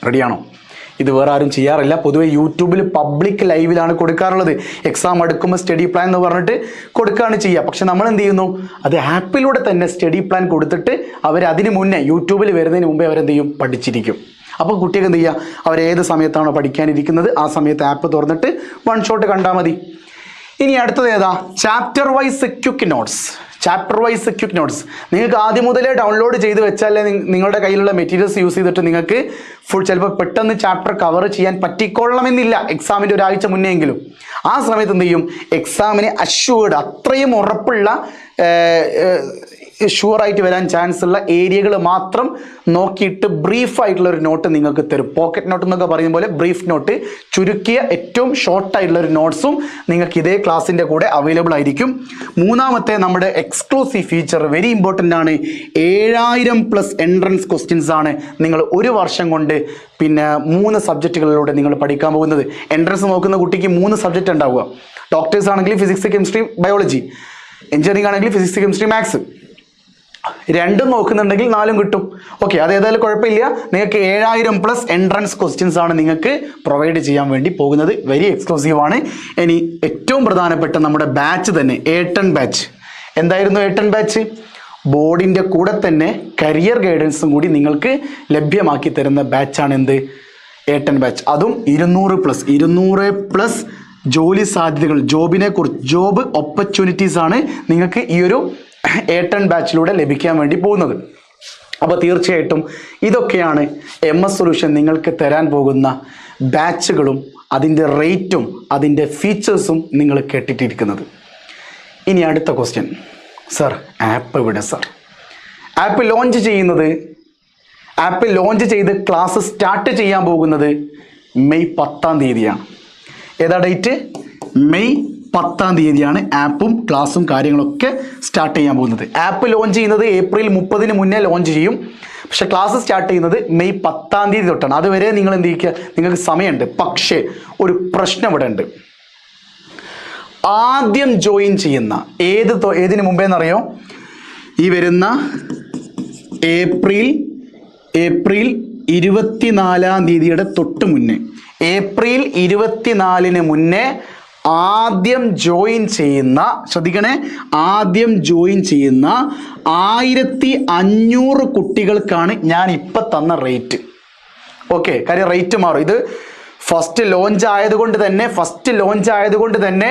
റെഡിയാണോ? ഇത് വേറെ ആരും ചെയ്യാറില്ല. പൊതുവെ യൂട്യൂബിൽ പബ്ലിക് ലൈവിലാണ് കൊടുക്കാറുള്ളത്. എക്സാം അടുക്കുമ്പോൾ സ്റ്റഡി പ്ലാൻ എന്ന് പറഞ്ഞിട്ട് കൊടുക്കുകയാണ് ചെയ്യുക. പക്ഷെ നമ്മൾ എന്ത് ചെയ്യുന്നു, അത് ആപ്പിലൂടെ തന്നെ സ്റ്റഡി പ്ലാൻ കൊടുത്തിട്ട് അതിന് മുന്നേ യൂട്യൂബിൽ വരുന്നതിന് മുമ്പേ അവരെന്ത് ചെയ്യും, പഠിച്ചിരിക്കും. അപ്പോൾ കുട്ടികൾക്ക് എന്ത് ചെയ്യുക, അവരേത് സമയത്താണോ പഠിക്കാനിരിക്കുന്നത് ആ സമയത്ത് ആപ്പ് തുറന്നിട്ട് 1 ഷോട്ട് കണ്ടാൽ മതി. ഇനി അടുത്തത് ഏതാ, chapter wise quick notes. Chapter wise quick notes നിങ്ങൾക്ക് ആദ്യം മുതലേ ഡൗൺലോഡ് ചെയ്ത് വെച്ചാലേ നിങ്ങളുടെ കയ്യിലുള്ള മെറ്റീരിയൽസ് യൂസ് ചെയ്തിട്ട് നിങ്ങൾക്ക് ചിലപ്പോൾ പെട്ടെന്ന് ചാപ്റ്റർ കവർ ചെയ്യാൻ പറ്റിക്കൊള്ളണമെന്നില്ല, എക്സാമിൻ്റെ ഒരാഴ്ച മുന്നെയെങ്കിലും. ആ സമയത്ത് എന്ത് ചെയ്യും, എക്സാമിന് അഷ്യൂർഡ്, അത്രയും ഉറപ്പുള്ള ഷുവറായിട്ട് വരാൻ ചാൻസ് ഉള്ള ഏരിയകൾ മാത്രം നോക്കിയിട്ട് ബ്രീഫായിട്ടുള്ള ഒരു നോട്ട് നിങ്ങൾക്ക് തരും. പോക്കറ്റ് നോട്ട് എന്നൊക്കെ പറയുന്ന പോലെ ബ്രീഫ് നോട്ട്, ചുരുക്കിയ ഏറ്റവും ഷോർട്ടായിട്ടുള്ള ഒരു നോട്ട്സും നിങ്ങൾക്ക് ഇതേ ക്ലാസ്സിൻ്റെ കൂടെ അവൈലബിൾ ആയിരിക്കും. മൂന്നാമത്തെ നമ്മുടെ എക്സ്ക്ലൂസീവ് ഫീച്ചർ, വെരി ഇമ്പോർട്ടൻ്റ് ആണ്, 7000+ എൻട്രൻസ് ക്വസ്റ്റ്യൻസ് ആണ് നിങ്ങൾ ഒരു വർഷം കൊണ്ട് 3 സബ്ജക്റ്റുകളിലൂടെ നിങ്ങൾ പഠിക്കാൻ പോകുന്നത്. എൻട്രൻസ് നോക്കുന്ന കുട്ടിക്ക് 3 സബ്ജക്റ്റ് ഉണ്ടാവുക. ഡോക്ടേഴ്സ് ആണെങ്കിൽ ഫിസിക്സ്, കെമിസ്ട്രി, ബയോളജി. എഞ്ചിനീയറിംഗ് ആണെങ്കിൽ ഫിസിക്സ്, കെമിസ്ട്രി, മാത്സ്. 2 നോക്കുന്നുണ്ടെങ്കിൽ 4 കിട്ടും. ഓക്കെ, അത് ഏതായാലും കുഴപ്പമില്ല. നിങ്ങൾക്ക് 7000+ എൻട്രൻസ് ക്വസ്റ്റ്യൻസ് ആണ് നിങ്ങൾക്ക് പ്രൊവൈഡ് ചെയ്യാൻ വേണ്ടി പോകുന്നത്. വെരി എക്സ്ക്ലൂസീവ് ആണ്. ഇനി ഏറ്റവും പ്രധാനപ്പെട്ട നമ്മുടെ ബാച്ച് തന്നെ, A10 ബാച്ച്. എന്തായിരുന്നു A10 ബാച്ച്? ബോർഡിൻ്റെ കൂടെ തന്നെ കരിയർ ഗൈഡൻസും കൂടി നിങ്ങൾക്ക് ലഭ്യമാക്കി തരുന്ന ബാച്ചാണ് എന്ത്, A10 ബാച്ച്. അതും 200+ ജോലി സാധ്യതകൾ, ജോബ് ഓപ്പർച്യൂണിറ്റീസ് ആണ് നിങ്ങൾക്ക് ഈ ഒരു A10 ബാച്ചിലൂടെ ലഭിക്കാൻ വേണ്ടി പോകുന്നത്. അപ്പോൾ തീർച്ചയായിട്ടും ഇതൊക്കെയാണ് MS സൊല്യൂഷൻ നിങ്ങൾക്ക് തരാൻ പോകുന്ന ബാച്ചുകളും അതിൻ്റെ റേറ്റും അതിൻ്റെ ഫീച്ചേഴ്സും നിങ്ങൾ കേട്ടിട്ടിരിക്കുന്നത്. ഇനി അടുത്ത ക്വസ്റ്റ്യൻ, സർ ആപ്പ് എവിടെ സർ? ആപ്പ് ലോഞ്ച് ചെയ്ത് ക്ലാസ് സ്റ്റാർട്ട് ചെയ്യാൻ പോകുന്നത് മെയ് 10-ാം തീയതിയാണ്. ഏതാ ഡേറ്റ്? മെയ് 10-ാം തീയതിയാണ് ആപ്പും ക്ലാസ്സും കാര്യങ്ങളൊക്കെ സ്റ്റാർട്ട് ചെയ്യാൻ പോകുന്നത്. ആപ്പ് ലോഞ്ച് ചെയ്യുന്നത് ഏപ്രിൽ 30-ന് മുന്നേ ലോഞ്ച് ചെയ്യും. പക്ഷെ ക്ലാസ് സ്റ്റാർട്ട് ചെയ്യുന്നത് മെയ് 10-ാം തീയതി തൊട്ടാണ്. അതുവരെ നിങ്ങൾ എന്ത് ചെയ്യുക, നിങ്ങൾക്ക് സമയമുണ്ട്. പക്ഷേ ഒരു പ്രശ്നം ഇവിടെ ഉണ്ട്. ആദ്യം ജോയിൻ ചെയ്യുന്ന ഏതിന് മുമ്പേന്നറിയോ, ഈ വരുന്ന ഏപ്രിൽ 24-ാം തീയതിയുടെ തൊട്ട് മുന്നേ, ഏപ്രിൽ 24-ന് മുന്നേ ആദ്യം ജോയിൻ ചെയ്യുന്ന, ശ്രദ്ധിക്കണേ, ആദ്യം ജോയിൻ ചെയ്യുന്ന 1500 കുട്ടികൾക്കാണ് ഞാൻ ഇപ്പം തന്ന റേറ്റ്. ഓക്കെ, കാര്യം റേറ്റ് മാറും. ഇത് ഫസ്റ്റ് ലോഞ്ച് ആയതുകൊണ്ട് തന്നെ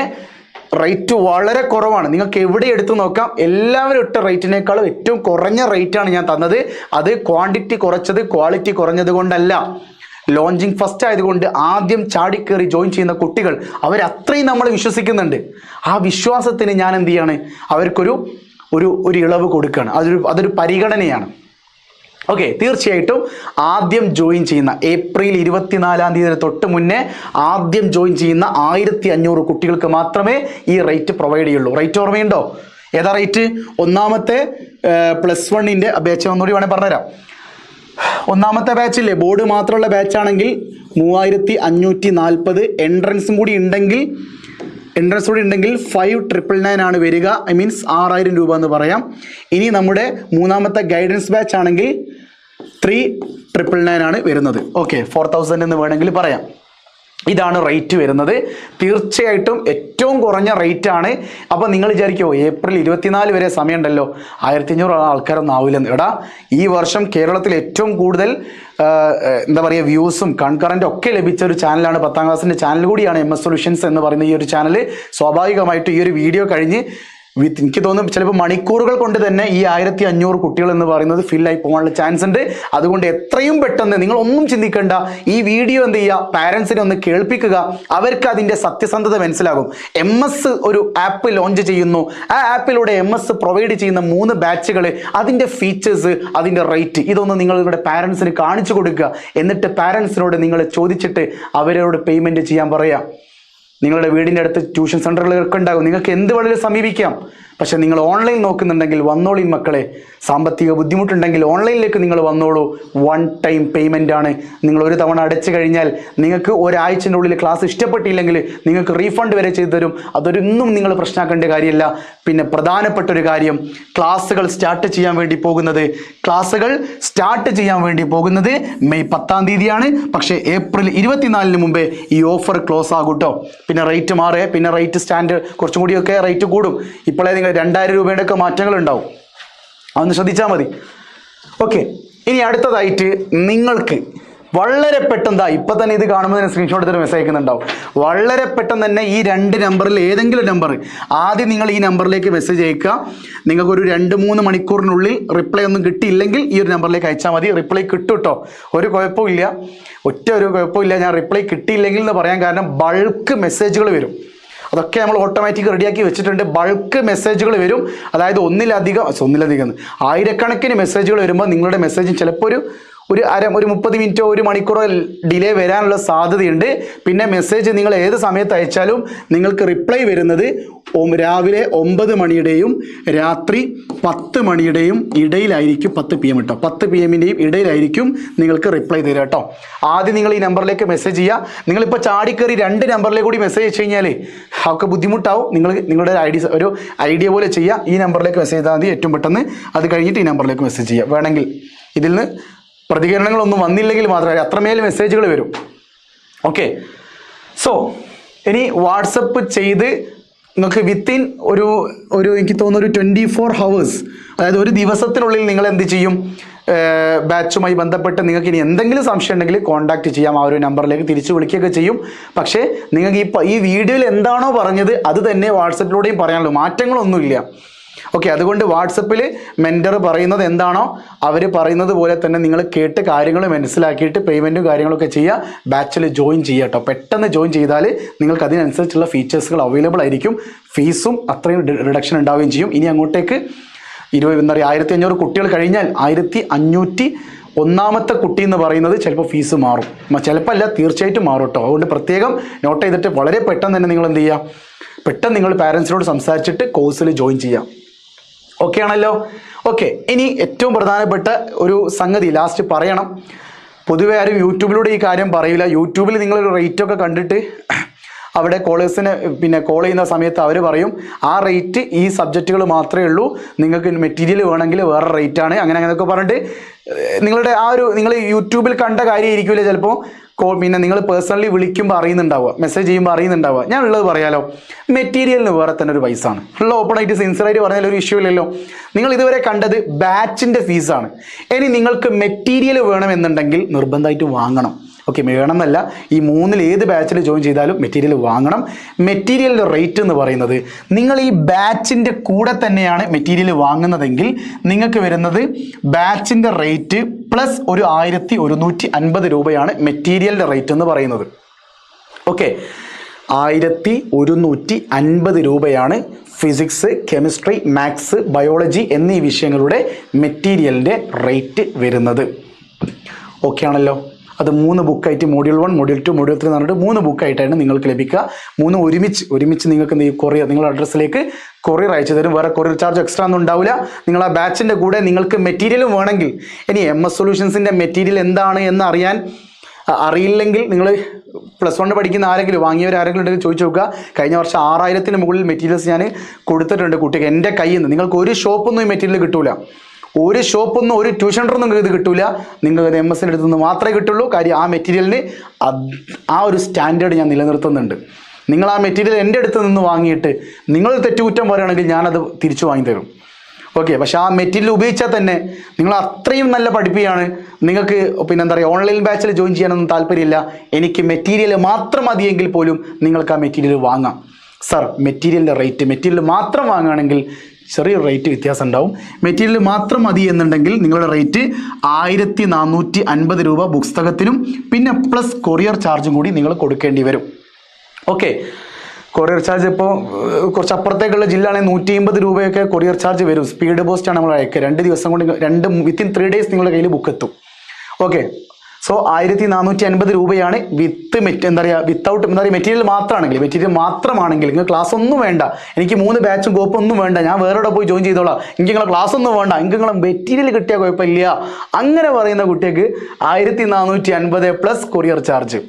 റേറ്റ് വളരെ കുറവാണ്. നിങ്ങൾക്ക് എവിടെ എടുത്തു നോക്കാം, എല്ലാവരും ഇട്ട റേറ്റിനേക്കാളും ഏറ്റവും കുറഞ്ഞ റേറ്റാണ് ഞാൻ തന്നത്. അത് ക്വാണ്ടിറ്റി കുറച്ചത് ക്വാളിറ്റി കുറഞ്ഞത് കൊണ്ടല്ല, ലോഞ്ചിങ് ഫസ്റ്റ് ആയതുകൊണ്ട് ആദ്യം ചാടിക്കേറി ജോയിൻ ചെയ്യുന്ന കുട്ടികൾ അവരത്രയും നമ്മൾ വിശ്വസിക്കുന്നുണ്ട്. ആ വിശ്വാസത്തിന് ഞാൻ എന്ത് ചെയ്യാണ്, അവർക്കൊരു ഇളവ് കൊടുക്കുകയാണ്. അതൊരു പരിഗണനയാണ്. ഓക്കെ, തീർച്ചയായിട്ടും ആദ്യം ജോയിൻ ചെയ്യുന്ന ഏപ്രിൽ 24-ാം തീയതി തൊട്ട് മുന്നേ ആദ്യം ജോയിൻ ചെയ്യുന്ന 1500 കുട്ടികൾക്ക് മാത്രമേ ഈ റേറ്റ് പ്രൊവൈഡ് ചെയ്യുള്ളൂ. റേറ്റ് ഓർമ്മയുണ്ടോ? ഏതാ റേറ്റ്? ഒന്നാമത്തെ +1-ൻ്റെ ബാച്ച് ഒന്നുകൂടി വേണേൽ പറഞ്ഞുതരാം. ഒന്നാമത്തെ ബാച്ചില്ലേ, ബോർഡ് മാത്രമുള്ള ബാച്ചാണെങ്കിൽ 3540. എൻട്രൻസും കൂടി ഉണ്ടെങ്കിൽ 5999 ആണ് വരിക. ഐ മീൻസ് 6000 രൂപ എന്ന് പറയാം. ഇനി നമ്മുടെ മൂന്നാമത്തെ ഗൈഡൻസ് ബാച്ച് ആണെങ്കിൽ 3999 ആണ് വരുന്നത്. ഓക്കെ, 4000 എന്ന് വേണമെങ്കിൽ പറയാം. ഇതാണ് റേറ്റ് വരുന്നത്. തീർച്ചയായിട്ടും ഏറ്റവും കുറഞ്ഞ റേറ്റാണ്. അപ്പോൾ നിങ്ങൾ വിചാരിക്കുമോ ഏപ്രിൽ 24 വരെ സമയമുണ്ടല്ലോ, 1500 ആൾക്കാരൊന്നും ആവില്ലെന്ന്. എടാ, ഈ വർഷം കേരളത്തിൽ ഏറ്റവും കൂടുതൽ എന്താ പറയുക വ്യൂസും കൺകറൻറ്റും ഒക്കെ ലഭിച്ച ഒരു ചാനലാണ്, 10ാം ക്ലാസ്സിൻ്റെ ചാനൽ കൂടിയാണ് MS സൊല്യൂഷൻസ് എന്ന് പറയുന്ന ഈ ഒരു ചാനൽ. സ്വാഭാവികമായിട്ടും ഈ ഒരു വീഡിയോ കഴിഞ്ഞ് എനിക്ക് തോന്നുന്നു ചിലപ്പോൾ മണിക്കൂറുകൾ കൊണ്ട് തന്നെ ഈ 1500 കുട്ടികൾ എന്ന് പറയുന്നത് ഫില്ലായി പോകാനുള്ള ചാൻസ് ഉണ്ട്. അതുകൊണ്ട് എത്രയും പെട്ടെന്ന് നിങ്ങൾ ഒന്നും ചിന്തിക്കേണ്ട, ഈ വീഡിയോ എന്ത് ചെയ്യുക, പാരൻസിനെ ഒന്ന് കേൾപ്പിക്കുക. അവർക്ക് അതിൻ്റെ സത്യസന്ധത മനസ്സിലാകും. MS ഒരു ആപ്പ് ലോഞ്ച് ചെയ്യുന്നു, ആ ആപ്പിലൂടെ MS പ്രൊവൈഡ് ചെയ്യുന്ന 3 ബാച്ചുകൾ, അതിൻ്റെ ഫീച്ചേഴ്സ്, അതിൻ്റെ റേറ്റ്, ഇതൊന്ന് നിങ്ങളുടെ പാരൻസിന് കാണിച്ചു കൊടുക്കുക. എന്നിട്ട് പാരൻസിനോട് നിങ്ങൾ ചോദിച്ചിട്ട് അവരോട് പേയ്മെൻറ്റ് ചെയ്യാൻ പറയുക. നിങ്ങളുടെ വീടിൻ്റെ അടുത്ത് ട്യൂഷൻ സെൻ്ററുകളൊക്കെ ഉണ്ടാകും, നിങ്ങൾക്ക് എന്ത് വളരെ സമീപിക്കാം. പക്ഷെ നിങ്ങൾ ഓൺലൈൻ നോക്കുന്നുണ്ടെങ്കിൽ വന്നോളി മക്കളെ. സാമ്പത്തിക ബുദ്ധിമുട്ടുണ്ടെങ്കിൽ ഓൺലൈനിലേക്ക് നിങ്ങൾ വന്നോളൂ. 1 ടൈം പേയ്മെൻ്റ് ആണ്. നിങ്ങൾ ഒരു തവണ അടച്ചു കഴിഞ്ഞാൽ നിങ്ങൾക്ക് ഒരാഴ്ചൻ്റെ ഉള്ളിൽ ക്ലാസ് ഇഷ്ടപ്പെട്ടില്ലെങ്കിൽ നിങ്ങൾക്ക് റീഫണ്ട് വരെ ചെയ്തു തരും. അതൊരൊന്നും നിങ്ങൾ പ്രശ്നമാക്കേണ്ട കാര്യമില്ല. പിന്നെ പ്രധാനപ്പെട്ട ഒരു കാര്യം, ക്ലാസ്സുകൾ സ്റ്റാർട്ട് ചെയ്യാൻ വേണ്ടി പോകുന്നത് മെയ് 10ാം തീയതിയാണ്. പക്ഷേ ഏപ്രിൽ 24 മുമ്പേ ഈ ഓഫർ ക്ലോസ് ആകും കേട്ടോ. പിന്നെ റേറ്റ് മാറേ, പിന്നെ റേറ്റ് സ്റ്റാൻഡ് കുറച്ചും കൂടിയൊക്കെ റേറ്റ് കൂടും. ഇപ്പോഴേ നിങ്ങൾ 2000 രൂപയുടെ ഒക്കെ മാറ്റങ്ങൾ ഉണ്ടാവും, അതൊന്ന് ശ്രദ്ധിച്ചാൽ മതി. ഓക്കെ, ഇനി അടുത്തതായിട്ട് നിങ്ങൾക്ക് വളരെ പെട്ടെന്ന് ഇപ്പം തന്നെ ഇത് കാണുമ്പോൾ തന്നെ സ്ക്രീൻഷോട്ട് എടുത്തിട്ട് മെസ്സേജ് അയക്കുന്നുണ്ടാവും. വളരെ പെട്ടെന്ന് തന്നെ ഈ 2 നമ്പറിൽ ഏതെങ്കിലും നമ്പർ, ആദ്യം നിങ്ങൾ ഈ നമ്പറിലേക്ക് മെസ്സേജ് അയക്കുക. നിങ്ങൾക്കൊരു 2-3 മണിക്കൂറിനുള്ളിൽ റിപ്ലൈ ഒന്നും കിട്ടിയില്ലെങ്കിൽ ഈ ഒരു നമ്പറിലേക്ക് അയച്ചാൽ മതി. റിപ്ലൈ കിട്ടും കേട്ടോ, ഒരു കുഴപ്പമില്ല, ഒരു കുഴപ്പമില്ല. ഞാൻ റിപ്ലൈ കിട്ടിയില്ലെങ്കിൽ എന്ന് പറയാൻ കാരണം ബൾക്ക് മെസ്സേജുകൾ വരും. അതൊക്കെ നമ്മൾ ഓട്ടോമാറ്റിക് റെഡിയാക്കി വെച്ചിട്ടുണ്ട്. ബൾക്ക് മെസ്സേജുകൾ വരും, അതായത് ഒന്നിലധികം ആയിരക്കണക്കിന് മെസ്സേജുകൾ വരുമ്പോൾ നിങ്ങളുടെ മെസ്സേജ് ചിലപ്പോൾ ഒരു 30 മിനിറ്റോ 1 മണിക്കൂറോ ഡിലേ വരാനുള്ള സാധ്യതയുണ്ട്. പിന്നെ മെസ്സേജ് നിങ്ങൾ ഏത് സമയത്ത് അയച്ചാലും നിങ്ങൾക്ക് റിപ്ലൈ വരുന്നത് രാവിലെ 9 മണിയുടെയും രാത്രി 10 മണിയുടെയും ഇടയിലായിരിക്കും. 10 PM കേട്ടോ, 10 PM-ൻ്റെയും ഇടയിലായിരിക്കും നിങ്ങൾക്ക് റിപ്ലൈ തരിക കേട്ടോ. ആദ്യം നിങ്ങൾ ഈ നമ്പറിലേക്ക് മെസ്സേജ് ചെയ്യുക. നിങ്ങളിപ്പോൾ ചാടിക്കയറി 2 നമ്പറിലേക്ക് കൂടി മെസ്സേജ് അയച്ചു കഴിഞ്ഞാൽ ഒക്കെ ബുദ്ധിമുട്ടാവും. നിങ്ങളുടെ ഒരു ഐഡിയ പോലെ ചെയ്യുക. ഈ നമ്പറിലേക്ക് മെസ്സേജ് ചെയ്താൽ മതി ഏറ്റവും പെട്ടെന്ന്. അത് കഴിഞ്ഞിട്ട് ഈ നമ്പറിലേക്ക് മെസ്സേജ് ചെയ്യുക. വേണമെങ്കിൽ ഇതിൽ നിന്ന് പ്രതികരണങ്ങളൊന്നും വന്നില്ലെങ്കിൽ മാത്രമേ, അത്രമേൽ മെസ്സേജുകൾ വരും. ഓക്കെ, സോ ഇനി വാട്സപ്പ് ചെയ്ത് നിങ്ങൾക്ക് വിത്തിൻ ഒരു എനിക്ക് തോന്നുന്നു ഒരു 24 hours, അതായത് ഒരു ദിവസത്തിനുള്ളിൽ നിങ്ങൾ എന്ത് ചെയ്യും, ബാച്ചുമായി ബന്ധപ്പെട്ട് നിങ്ങൾക്ക് ഇനി എന്തെങ്കിലും സംശയം ഉണ്ടെങ്കിൽ കോൺടാക്റ്റ് ചെയ്യാം. ആ ഒരു നമ്പറിലേക്ക് തിരിച്ചു വിളിക്കുകയൊക്കെ ചെയ്യും. പക്ഷേ നിങ്ങൾക്ക് ഈ വീഡിയോയിൽ എന്താണോ പറഞ്ഞത് അത് തന്നെ വാട്സപ്പിലൂടെയും പറയാനുള്ളൂ, മാറ്റങ്ങളൊന്നുമില്ല. ഓക്കെ, അതുകൊണ്ട് വാട്സപ്പിൽ മെൻറ്റർ പറയുന്നത് എന്താണോ അവർ പറയുന്നത് പോലെ തന്നെ നിങ്ങൾ കേട്ട് കാര്യങ്ങൾ മനസ്സിലാക്കിയിട്ട് പേയ്മെൻറ്റും കാര്യങ്ങളൊക്കെ ചെയ്യുക. ബാച്ചിൽ ജോയിൻ ചെയ്യുക കേട്ടോ. പെട്ടെന്ന് ജോയിൻ ചെയ്താൽ നിങ്ങൾക്ക് അതിനനുസരിച്ചുള്ള ഫീച്ചേഴ്സുകൾ അവൈലബിൾ ആയിരിക്കും. ഫീസും അത്രയും റിഡക്ഷൻ ഉണ്ടാവുകയും ചെയ്യും. ഇനി അങ്ങോട്ടേക്ക് 1500 കുട്ടികൾ കഴിഞ്ഞാൽ 1501ാമത്തെ കുട്ടി എന്ന് പറയുന്നത് ചിലപ്പോൾ ഫീസ് മാറും. ചിലപ്പോൾ അല്ല, തീർച്ചയായിട്ടും മാറും കേട്ടോ. അതുകൊണ്ട് പ്രത്യേകം നോട്ട് ചെയ്തിട്ട് വളരെ പെട്ടെന്ന് തന്നെ നിങ്ങൾ എന്ത് ചെയ്യുക, പെട്ടെന്ന് നിങ്ങൾ പാരൻസിനോട് സംസാരിച്ചിട്ട് കോഴ്സിൽ ജോയിൻ ചെയ്യുക. ഓക്കെ ആണല്ലോ? ഓക്കെ, ഇനി ഏറ്റവും പ്രധാനപ്പെട്ട ഒരു സംഗതി ലാസ്റ്റ് പറയണം. പൊതുവെ ആരും യൂട്യൂബിലൂടെ ഈ കാര്യം പറയില്ല. യൂട്യൂബിൽ നിങ്ങളൊരു റേറ്റൊക്കെ കണ്ടിട്ട് അവിടെ കോളേഴ്സിന് കോൾ ചെയ്യുന്ന സമയത്ത് അവർ പറയും ആ റേറ്റ് ഈ സബ്ജക്റ്റുകൾ മാത്രമേ ഉള്ളൂ, നിങ്ങൾക്ക് മെറ്റീരിയൽ വേണമെങ്കിൽ വേറെ റേറ്റാണ്, അങ്ങനെയൊക്കെ പറഞ്ഞിട്ട് നിങ്ങളുടെ നിങ്ങൾ യൂട്യൂബിൽ കണ്ട കാര്യമായിരിക്കില്ല ചിലപ്പോൾ നിങ്ങൾ പേഴ്സണലി വിളിക്കുമ്പോൾ അറിയുന്നുണ്ടാവുക, മെസ്സേജ് ചെയ്യുമ്പോൾ അറിയുന്നുണ്ടാവുക. ഞാൻ ഉള്ളത് പറയാലോ, മെറ്റീരിയലിന് വേറെ തന്നെ ഒരു പൈസ ആണ്. ഉള്ള ഓപ്പണായിട്ട് സിൻസിയറായിട്ട് പറഞ്ഞാൽ ഒരു ഇഷ്യൂ ഇല്ലല്ലോ. നിങ്ങൾ ഇതുവരെ കണ്ടത് ബാച്ചിൻ്റെ ഫീസാണ്. ഇനി നിങ്ങൾക്ക് മെറ്റീരിയൽ വേണമെന്നുണ്ടെങ്കിൽ നിർബന്ധമായിട്ട് വാങ്ങണം. ഓക്കെ, വേണമെന്നല്ല, ഈ 3-ൽ ഏത് ബാച്ചിൽ ജോയിൻ ചെയ്താലും മെറ്റീരിയൽ വാങ്ങണം. മെറ്റീരിയലിൻ്റെ റേറ്റ് എന്ന് പറയുന്നത് നിങ്ങൾ ഈ ബാച്ചിൻ്റെ കൂടെ തന്നെയാണ് മെറ്റീരിയൽ വാങ്ങുന്നതെങ്കിൽ നിങ്ങൾക്ക് വരുന്നത് ബാച്ചിൻ്റെ റേറ്റ് പ്ലസ് ഒരു 1150 രൂപയാണ് മെറ്റീരിയലിൻ്റെ റേറ്റ് എന്ന് പറയുന്നത്. ഓക്കെ, 1150 രൂപയാണ് ഫിസിക്സ്, കെമിസ്ട്രി, മാത്സ്, ബയോളജി എന്നീ വിഷയങ്ങളുടെ മെറ്റീരിയലിൻ്റെ റേറ്റ് വരുന്നത്. ഓക്കെ ആണല്ലോ? അത് 3 ബുക്കായിട്ട് മോഡ്യൂൾ 1, മോഡ്യൂൾ 2, മോഡ്യൂൾ 3 എന്ന് പറഞ്ഞിട്ട് 3 ബുക്കായിട്ടാണ് നിങ്ങൾക്ക് ലഭിക്കുക. 3 ഒരുമിച്ച് നിങ്ങൾക്ക് എന്ത് ചെയ്യും, കൊറിയർ നിങ്ങളുടെ അഡ്രസ്സിലേക്ക് കൊറിയർ അയച്ചു തരും. വേറെ കൊറിയർ ചാർജ് എക്സ്ട്രാ ഒന്നും ഉണ്ടാവില്ല. നിങ്ങൾ ആ ബാച്ചിൻ്റെ കൂടെ നിങ്ങൾക്ക് മെറ്റീരിയലും വേണമെങ്കിൽ, ഇനി MS സൊല്യൂഷൻസിൻ്റെ മെറ്റീരിയൽ എന്താണ് എന്ന് അറിയില്ലെങ്കിൽ നിങ്ങൾ +1 പഠിക്കുന്ന വാങ്ങിയവരാരെങ്കിലും ഉണ്ടെങ്കിൽ ചോദിച്ചു നോക്കുക. കഴിഞ്ഞ വർഷം 6000-ന് മുകളിൽ മെറ്റീരിയൽസ് ഞാൻ കൊടുത്തിട്ടുണ്ട് കുട്ടിക്ക് എൻ്റെ കയ്യിൽ നിന്ന്. നിങ്ങൾക്ക് ഒരു ഷോപ്പൊന്നും ഈ മെറ്റീരിയൽ കിട്ടൂല. ഒരു ഷോപ്പൊന്നും ഒരു ട്യൂഷൻ സെൻ്ററൊന്നും നിങ്ങൾക്ക് ഇത് കിട്ടില്ല. നിങ്ങൾക്ക് MS-ൻ്റെ അടുത്ത് നിന്ന് മാത്രമേ കിട്ടുള്ളൂ. കാര്യം ആ മെറ്റീരിയലിന് ആ ഒരു സ്റ്റാൻഡേർഡ് ഞാൻ നിലനിർത്തുന്നുണ്ട്. നിങ്ങൾ ആ മെറ്റീരിയൽ എൻ്റെ അടുത്ത് നിന്ന് വാങ്ങിയിട്ട് നിങ്ങൾ തെറ്റുകുറ്റം പറയുകയാണെങ്കിൽ ഞാനത് തിരിച്ചു വാങ്ങിത്തരും. ഓക്കെ, പക്ഷെ ആ മെറ്റീരിയൽ ഉപയോഗിച്ചാൽ തന്നെ നിങ്ങൾ അത്രയും നല്ല പഠിപ്പിയാണ്. നിങ്ങൾക്ക് പിന്നെ എന്താ പറയുക, ഓൺലൈൻ ബാച്ചിൽ ജോയിൻ ചെയ്യാനൊന്നും താല്പര്യമില്ല, എനിക്ക് മെറ്റീരിയൽ മാത്രം മതിയെങ്കിൽ പോലും നിങ്ങൾക്ക് ആ മെറ്റീരിയൽ വാങ്ങാം. സർ, മെറ്റീരിയലിൻ്റെ റേറ്റ്, മെറ്റീരിയൽ മാത്രം വാങ്ങുകയാണെങ്കിൽ ചെറിയൊരു റേറ്റ് വ്യത്യാസം ഉണ്ടാവും. മെറ്റീരിയൽ മാത്രം മതി എന്നുണ്ടെങ്കിൽ നിങ്ങളുടെ റേറ്റ് 1450 രൂപ പുസ്തകത്തിനും പിന്നെ പ്ലസ് കൊറിയർ ചാർജും കൂടി നിങ്ങൾ കൊടുക്കേണ്ടി വരും. ഓക്കെ, കൊറിയർ ചാർജ് ഇപ്പോൾ കുറച്ച് അപ്പുറത്തേക്കുള്ള ജില്ല ആണെങ്കിൽ 150 രൂപയൊക്കെ കൊറിയർ ചാർജ് വരും. സ്പീഡ് പോസ്റ്റാണ് നമ്മൾ അയക്കുക. 2 ദിവസം കൊണ്ട് വിത്തിൻ 3 days നിങ്ങളുടെ കയ്യിൽ ബുക്ക് എത്തും. ഓക്കെ, സോ 1450 രൂപയാണ് വിത്ത് വിത്തൗട്ട് മെറ്റീരിയൽ മാത്രമാണെങ്കിൽ. മെറ്റീരിയൽ മാത്രമാണെങ്കിൽ നിങ്ങൾ ക്ലാസ് ഒന്നും വേണ്ട, എനിക്ക് 3 ബാച്ചും കോപ്പും ഒന്നും വേണ്ട, ഞാൻ വേറെ എവിടെ പോയി ജോയിൻ ചെയ്തോളാം, എനിക്ക് നിങ്ങളെ ക്ലാസ് ഒന്നും വേണ്ട, എനിക്ക് നിങ്ങളെ മെറ്റീരിയൽ കിട്ടിയാൽ കുഴപ്പമില്ല, അങ്ങനെ പറയുന്ന കുട്ടിക്ക് 1450 പ്ലസ് കൊറിയർ ചാർജ്.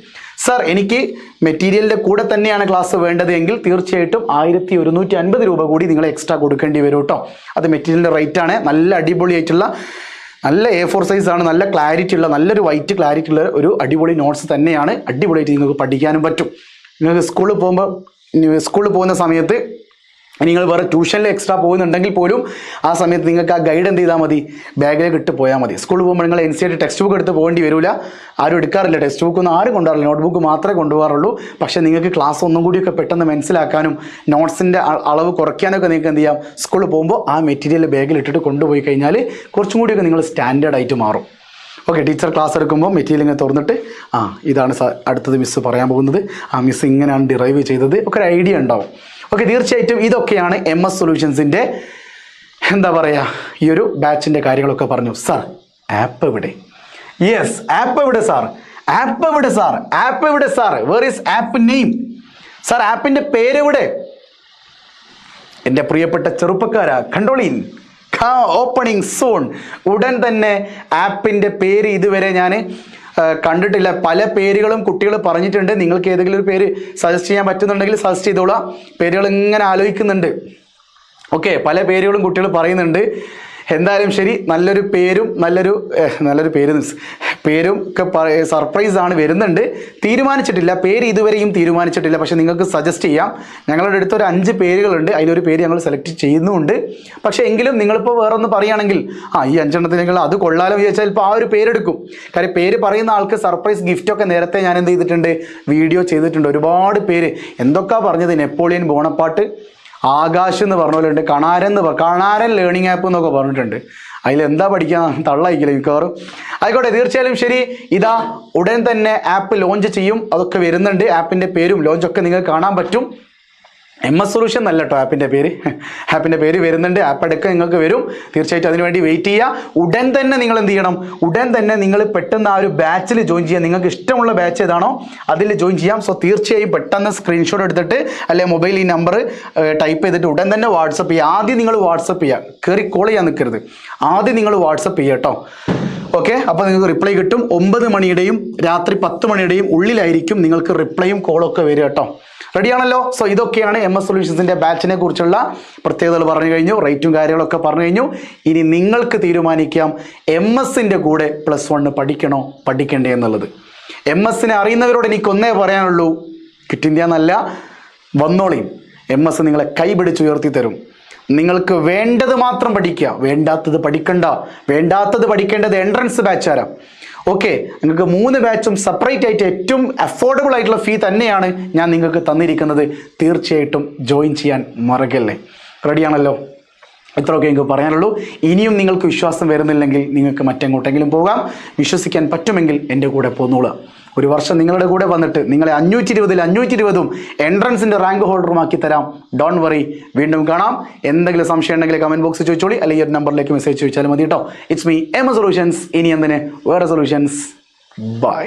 സർ, എനിക്ക് മെറ്റീരിയലിൻ്റെ കൂടെ തന്നെയാണ് ക്ലാസ് വേണ്ടത് എങ്കിൽ തീർച്ചയായിട്ടും 1150 രൂപ കൂടി നിങ്ങൾ എക്സ്ട്രാ കൊടുക്കേണ്ടി വരും കേട്ടോ. അത് മെറ്റീരിയലിൻ്റെ റേറ്റാണ്. നല്ല അടിപൊളിയായിട്ടുള്ള നല്ല A4 സൈസാണ്, നല്ല ക്ലാരിറ്റി ഉള്ള, നല്ലൊരു വൈറ്റ് ക്ലാരിറ്റി ഉള്ള ഒരു അടിപൊളി നോട്ട്സ് തന്നെയാണ്. അടിപൊളിയായിട്ട് നിങ്ങൾക്ക് പഠിക്കാനും പറ്റും. നിങ്ങൾക്ക് സ്കൂളിൽ പോകുന്ന സമയത്ത് നിങ്ങൾ വേറെ ട്യൂഷനിൽ എക്സ്ട്രാ പോകുന്നുണ്ടെങ്കിൽ പോലും ആ സമയത്ത് നിങ്ങൾക്ക് ആ ഗൈഡ് എന്ത് ചെയ്താൽ മതി, ബാഗിലേക്ക് ഇട്ട് പോയാൽ മതി. സ്കൂളിൽ പോകുമ്പോൾ നിങ്ങൾ NCERT ടെക്സ്റ്റ് ബുക്ക് എടുത്ത് പോകേണ്ടി വരില്ല. ആരും എടുക്കാറില്ല, ടെക്സ്റ്റ് ബുക്ക് ഒന്നും ആരും കൊണ്ടുപോകാറില്ല, നോട്ട്ബുക്ക് മാത്രമേ കൊണ്ടുപോകാറുള്ളൂ. പക്ഷേ നിങ്ങൾക്ക് ക്ലാസ് ഒന്നും കൂടിയൊക്കെ പെട്ടെന്ന് മനസ്സിലാക്കാനും നോട്ട്സിൻ്റെ അളവ് കുറയ്ക്കാനൊക്കെ നിങ്ങൾക്ക് എന്ത് ചെയ്യാം, സ്കൂളിൽ പോകുമ്പോൾ ആ മെറ്റീരിയൽ ബാഗിൽ ഇട്ടിട്ട് കൊണ്ടുപോയി കഴിഞ്ഞാൽ കുറച്ചും കൂടിയൊക്കെ നിങ്ങൾ സ്റ്റാൻഡേർഡ് ആയിട്ട് മാറും. ഓക്കെ, ടീച്ചർ ക്ലാസ് എടുക്കുമ്പോൾ മെറ്റീരിയൽ ഇങ്ങനെ തുറന്നിട്ട് ഇതാണ് അടുത്തത് മിസ്സ് പറയാൻ പോകുന്നത്, മിസ്സ് ഇങ്ങനെയാണ് ഡിറൈവ് ചെയ്തത്, ഒക്കെ ഒരു ഐഡിയ ഉണ്ടാവും. ഓക്കെ, തീർച്ചയായിട്ടും ഇതൊക്കെയാണ് MS സൊല്യൂഷൻസിൻ്റെ എന്താ പറയുക ഈ ഒരു ബാച്ചിൻ്റെ കാര്യങ്ങളൊക്കെ പറഞ്ഞു. സാർ, ആപ്പ് എവിടെ? യെസ്, ആപ്പ് എവിടെ സാർ? ആപ്പ് എവിടെ സാർ? ആപ്പ് എവിടെ sir? Where is app name? Sir, ആപ്പിൻ്റെ പേരെവിടെ? എൻ്റെ പ്രിയപ്പെട്ട ചെറുപ്പക്കാരാ, കണ്ടോളീൻ, ഓപ്പണിംഗ് സോൺ. ഉടൻ തന്നെ ആപ്പിൻ്റെ പേര് ഇതുവരെ ഞാൻ കണ്ടിട്ടില്ല. പല പേരുകളും കുട്ടികൾ പറഞ്ഞിട്ടുണ്ട്. നിങ്ങൾക്ക് ഏതെങ്കിലും ഒരു പേര് സജസ്റ്റ് ചെയ്യാൻ പറ്റുന്നുണ്ടെങ്കിൽ സജസ്റ്റ് ചെയ്തോളാം. പേരുകൾ ഇങ്ങനെ ആലോചിക്കുന്നുണ്ട്. ഓക്കെ, പല പേരുകളും കുട്ടികൾ പറയുന്നുണ്ട്. എന്തായാലും ശരി, നല്ലൊരു പേരും പേരും ഒക്കെ സർപ്രൈസാണ് വരുന്നുണ്ട്. തീരുമാനിച്ചിട്ടില്ല, പേര് ഇതുവരെയും തീരുമാനിച്ചിട്ടില്ല. പക്ഷേ നിങ്ങൾക്ക് സജസ്റ്റ് ചെയ്യാം. ഞങ്ങളുടെ അടുത്ത് ഒരു 5 പേരുകളുണ്ട്, അതിലൊരു പേര് ഞങ്ങൾ സെലക്ട് ചെയ്യുന്നുമുണ്ട്. പക്ഷേ എങ്കിലും നിങ്ങളിപ്പോൾ വേറെ ഒന്ന് പറയുകയാണെങ്കിൽ ഈ 5 എണ്ണത്തിനെങ്കിൽ അത് കൊള്ളാലോ വിചാരിച്ചാൽ ഇപ്പോൾ ആ ഒരു പേരെടുക്കും. കാര്യം പേര് പറയുന്ന ആൾക്ക് സർപ്രൈസ് ഗിഫ്റ്റൊക്കെ നേരത്തെ ഞാൻ എന്ത് ചെയ്തിട്ടുണ്ട്, വീഡിയോ ചെയ്തിട്ടുണ്ട്. ഒരുപാട് പേര് എന്തൊക്കെയാണ് പറഞ്ഞത്, നെപ്പോളിയൻ ബോണപ്പാട്ട്, ആകാശ് എന്ന് പറഞ്ഞ പോലെ ഉണ്ട്, കണാരൻ ലേണിംഗ് ആപ്പ് എന്നൊക്കെ പറഞ്ഞിട്ടുണ്ട്. അതിലെന്താ പഠിക്കാൻ തള്ളയിക്കില്ല മിക്കവാറും. ആയിക്കോട്ടെ, തീർച്ചയായും ശരി. ഇതാ ഉടൻ തന്നെ ആപ്പ് ലോഞ്ച് ചെയ്യും, അതൊക്കെ വരുന്നുണ്ട്. ആപ്പിൻ്റെ പേരും ലോഞ്ചൊക്കെ നിങ്ങൾക്ക് കാണാൻ പറ്റും. MS സൊല്യൂഷൻ അല്ല കേട്ടോ ആപ്പിൻ്റെ പേര് വരുന്നുണ്ട്. ആപ്പ് എടുക്കാൻ നിങ്ങൾക്ക് വരും. തീർച്ചയായിട്ടും അതിനുവേണ്ടി വെയിറ്റ് ചെയ്യുക. ഉടൻ തന്നെ നിങ്ങൾ എന്ത് ചെയ്യണം, ഉടൻ തന്നെ നിങ്ങൾ പെട്ടെന്ന് ആ ഒരു ബാച്ചിൽ ജോയിൻ ചെയ്യുക. നിങ്ങൾക്ക് ഇഷ്ടമുള്ള ബാച്ച് ഏതാണോ അതിൽ ജോയിൻ ചെയ്യാം. സോ തീർച്ചയായും പെട്ടെന്ന് സ്ക്രീൻഷോട്ട് എടുത്തിട്ട് അല്ലെങ്കിൽ മൊബൈൽ ഈ നമ്പർ ടൈപ്പ് ചെയ്തിട്ട് ഉടൻ തന്നെ വാട്സപ്പ് ചെയ്യുക. ആദ്യം നിങ്ങൾ വാട്സപ്പ് ചെയ്യുക, കയറി കോൾ ചെയ്യാൻ നിൽക്കരുത്. ആദ്യം നിങ്ങൾ വാട്സപ്പ് ചെയ്യുക കേട്ടോ. ഓക്കെ, അപ്പോൾ നിങ്ങൾക്ക് റിപ്ലൈ കിട്ടും. 9 മണിയുടെയും രാത്രി 10 മണിയുടെയും ഉള്ളിലായിരിക്കും നിങ്ങൾക്ക് റിപ്ലൈയും കോളൊക്കെ വരിക കേട്ടോ. റെഡിയാണല്ലോ? സോ ഇതൊക്കെയാണ് MS സൊല്യൂഷൻസിൻ്റെ ബാച്ചിനെ കുറിച്ചുള്ള പ്രത്യേകതകൾ പറഞ്ഞു കഴിഞ്ഞു, റേറ്റും കാര്യങ്ങളൊക്കെ പറഞ്ഞു കഴിഞ്ഞു. ഇനി നിങ്ങൾക്ക് തീരുമാനിക്കാം MS-ൻ്റെ കൂടെ +1 പഠിക്കണോ പഠിക്കണ്ടേ എന്നുള്ളത്. MS-നെ അറിയുന്നവരോട് എനിക്കൊന്നേ പറയാനുള്ളൂ, ക്വിറ്റ് ഇന്ത്യ എന്നല്ല, വന്നോളിയും. MS നിങ്ങളെ കൈപിടിച്ചുയർത്തി തരും. നിങ്ങൾക്ക് വേണ്ടത് മാത്രം പഠിക്കുക, വേണ്ടാത്തത് പഠിക്കണ്ട. വേണ്ടാത്തത് പഠിക്കേണ്ടത് എൻട്രൻസ് ബാച്ചാരാ. ഓക്കെ, നിങ്ങൾക്ക് 3 ബാച്ചും സെപ്പറേറ്റ് ആയിട്ട് ഏറ്റവും അഫോർഡബിൾ ആയിട്ടുള്ള ഫീ തന്നെയാണ് ഞാൻ നിങ്ങൾക്ക് തന്നിരിക്കുന്നത്. തീർച്ചയായിട്ടും ജോയിൻ ചെയ്യാൻ മറക്കല്ലേ. റെഡിയാണല്ലോ? ഇത്രയൊക്കെ എനിക്ക് പറയാനുള്ളൂ. ഇനിയും നിങ്ങൾക്ക് വിശ്വാസം വരുന്നില്ലെങ്കിൽ നിങ്ങൾക്ക് മറ്റെങ്ങോട്ടെങ്കിലും പോകാം. വിശ്വസിക്കാൻ പറ്റുമെങ്കിൽ എൻ്റെ കൂടെ പോന്നോളുക. ഒരു വർഷം നിങ്ങളുടെ കൂടെ വന്നിട്ട് നിങ്ങളെ 520 എൻട്രൻസിൻ്റെ റാങ്ക് ഹോൾഡറുമാക്കി തരാം. Don't worry. വീണ്ടും കാണാം. എന്തെങ്കിലും സംശയം ഉണ്ടെങ്കിൽ കമൻറ്റ് ബോക്സിൽ ചോദിച്ചോളി, അല്ലെങ്കിൽ ഒരു നമ്പറിലേക്ക് മെസ്സേജ് ചോദിച്ചാലും മതി കേട്ടോ. It's me MS solutions. ഇനി എന്തിന് വേറെ സൊല്യൂഷൻസ്. ബൈ.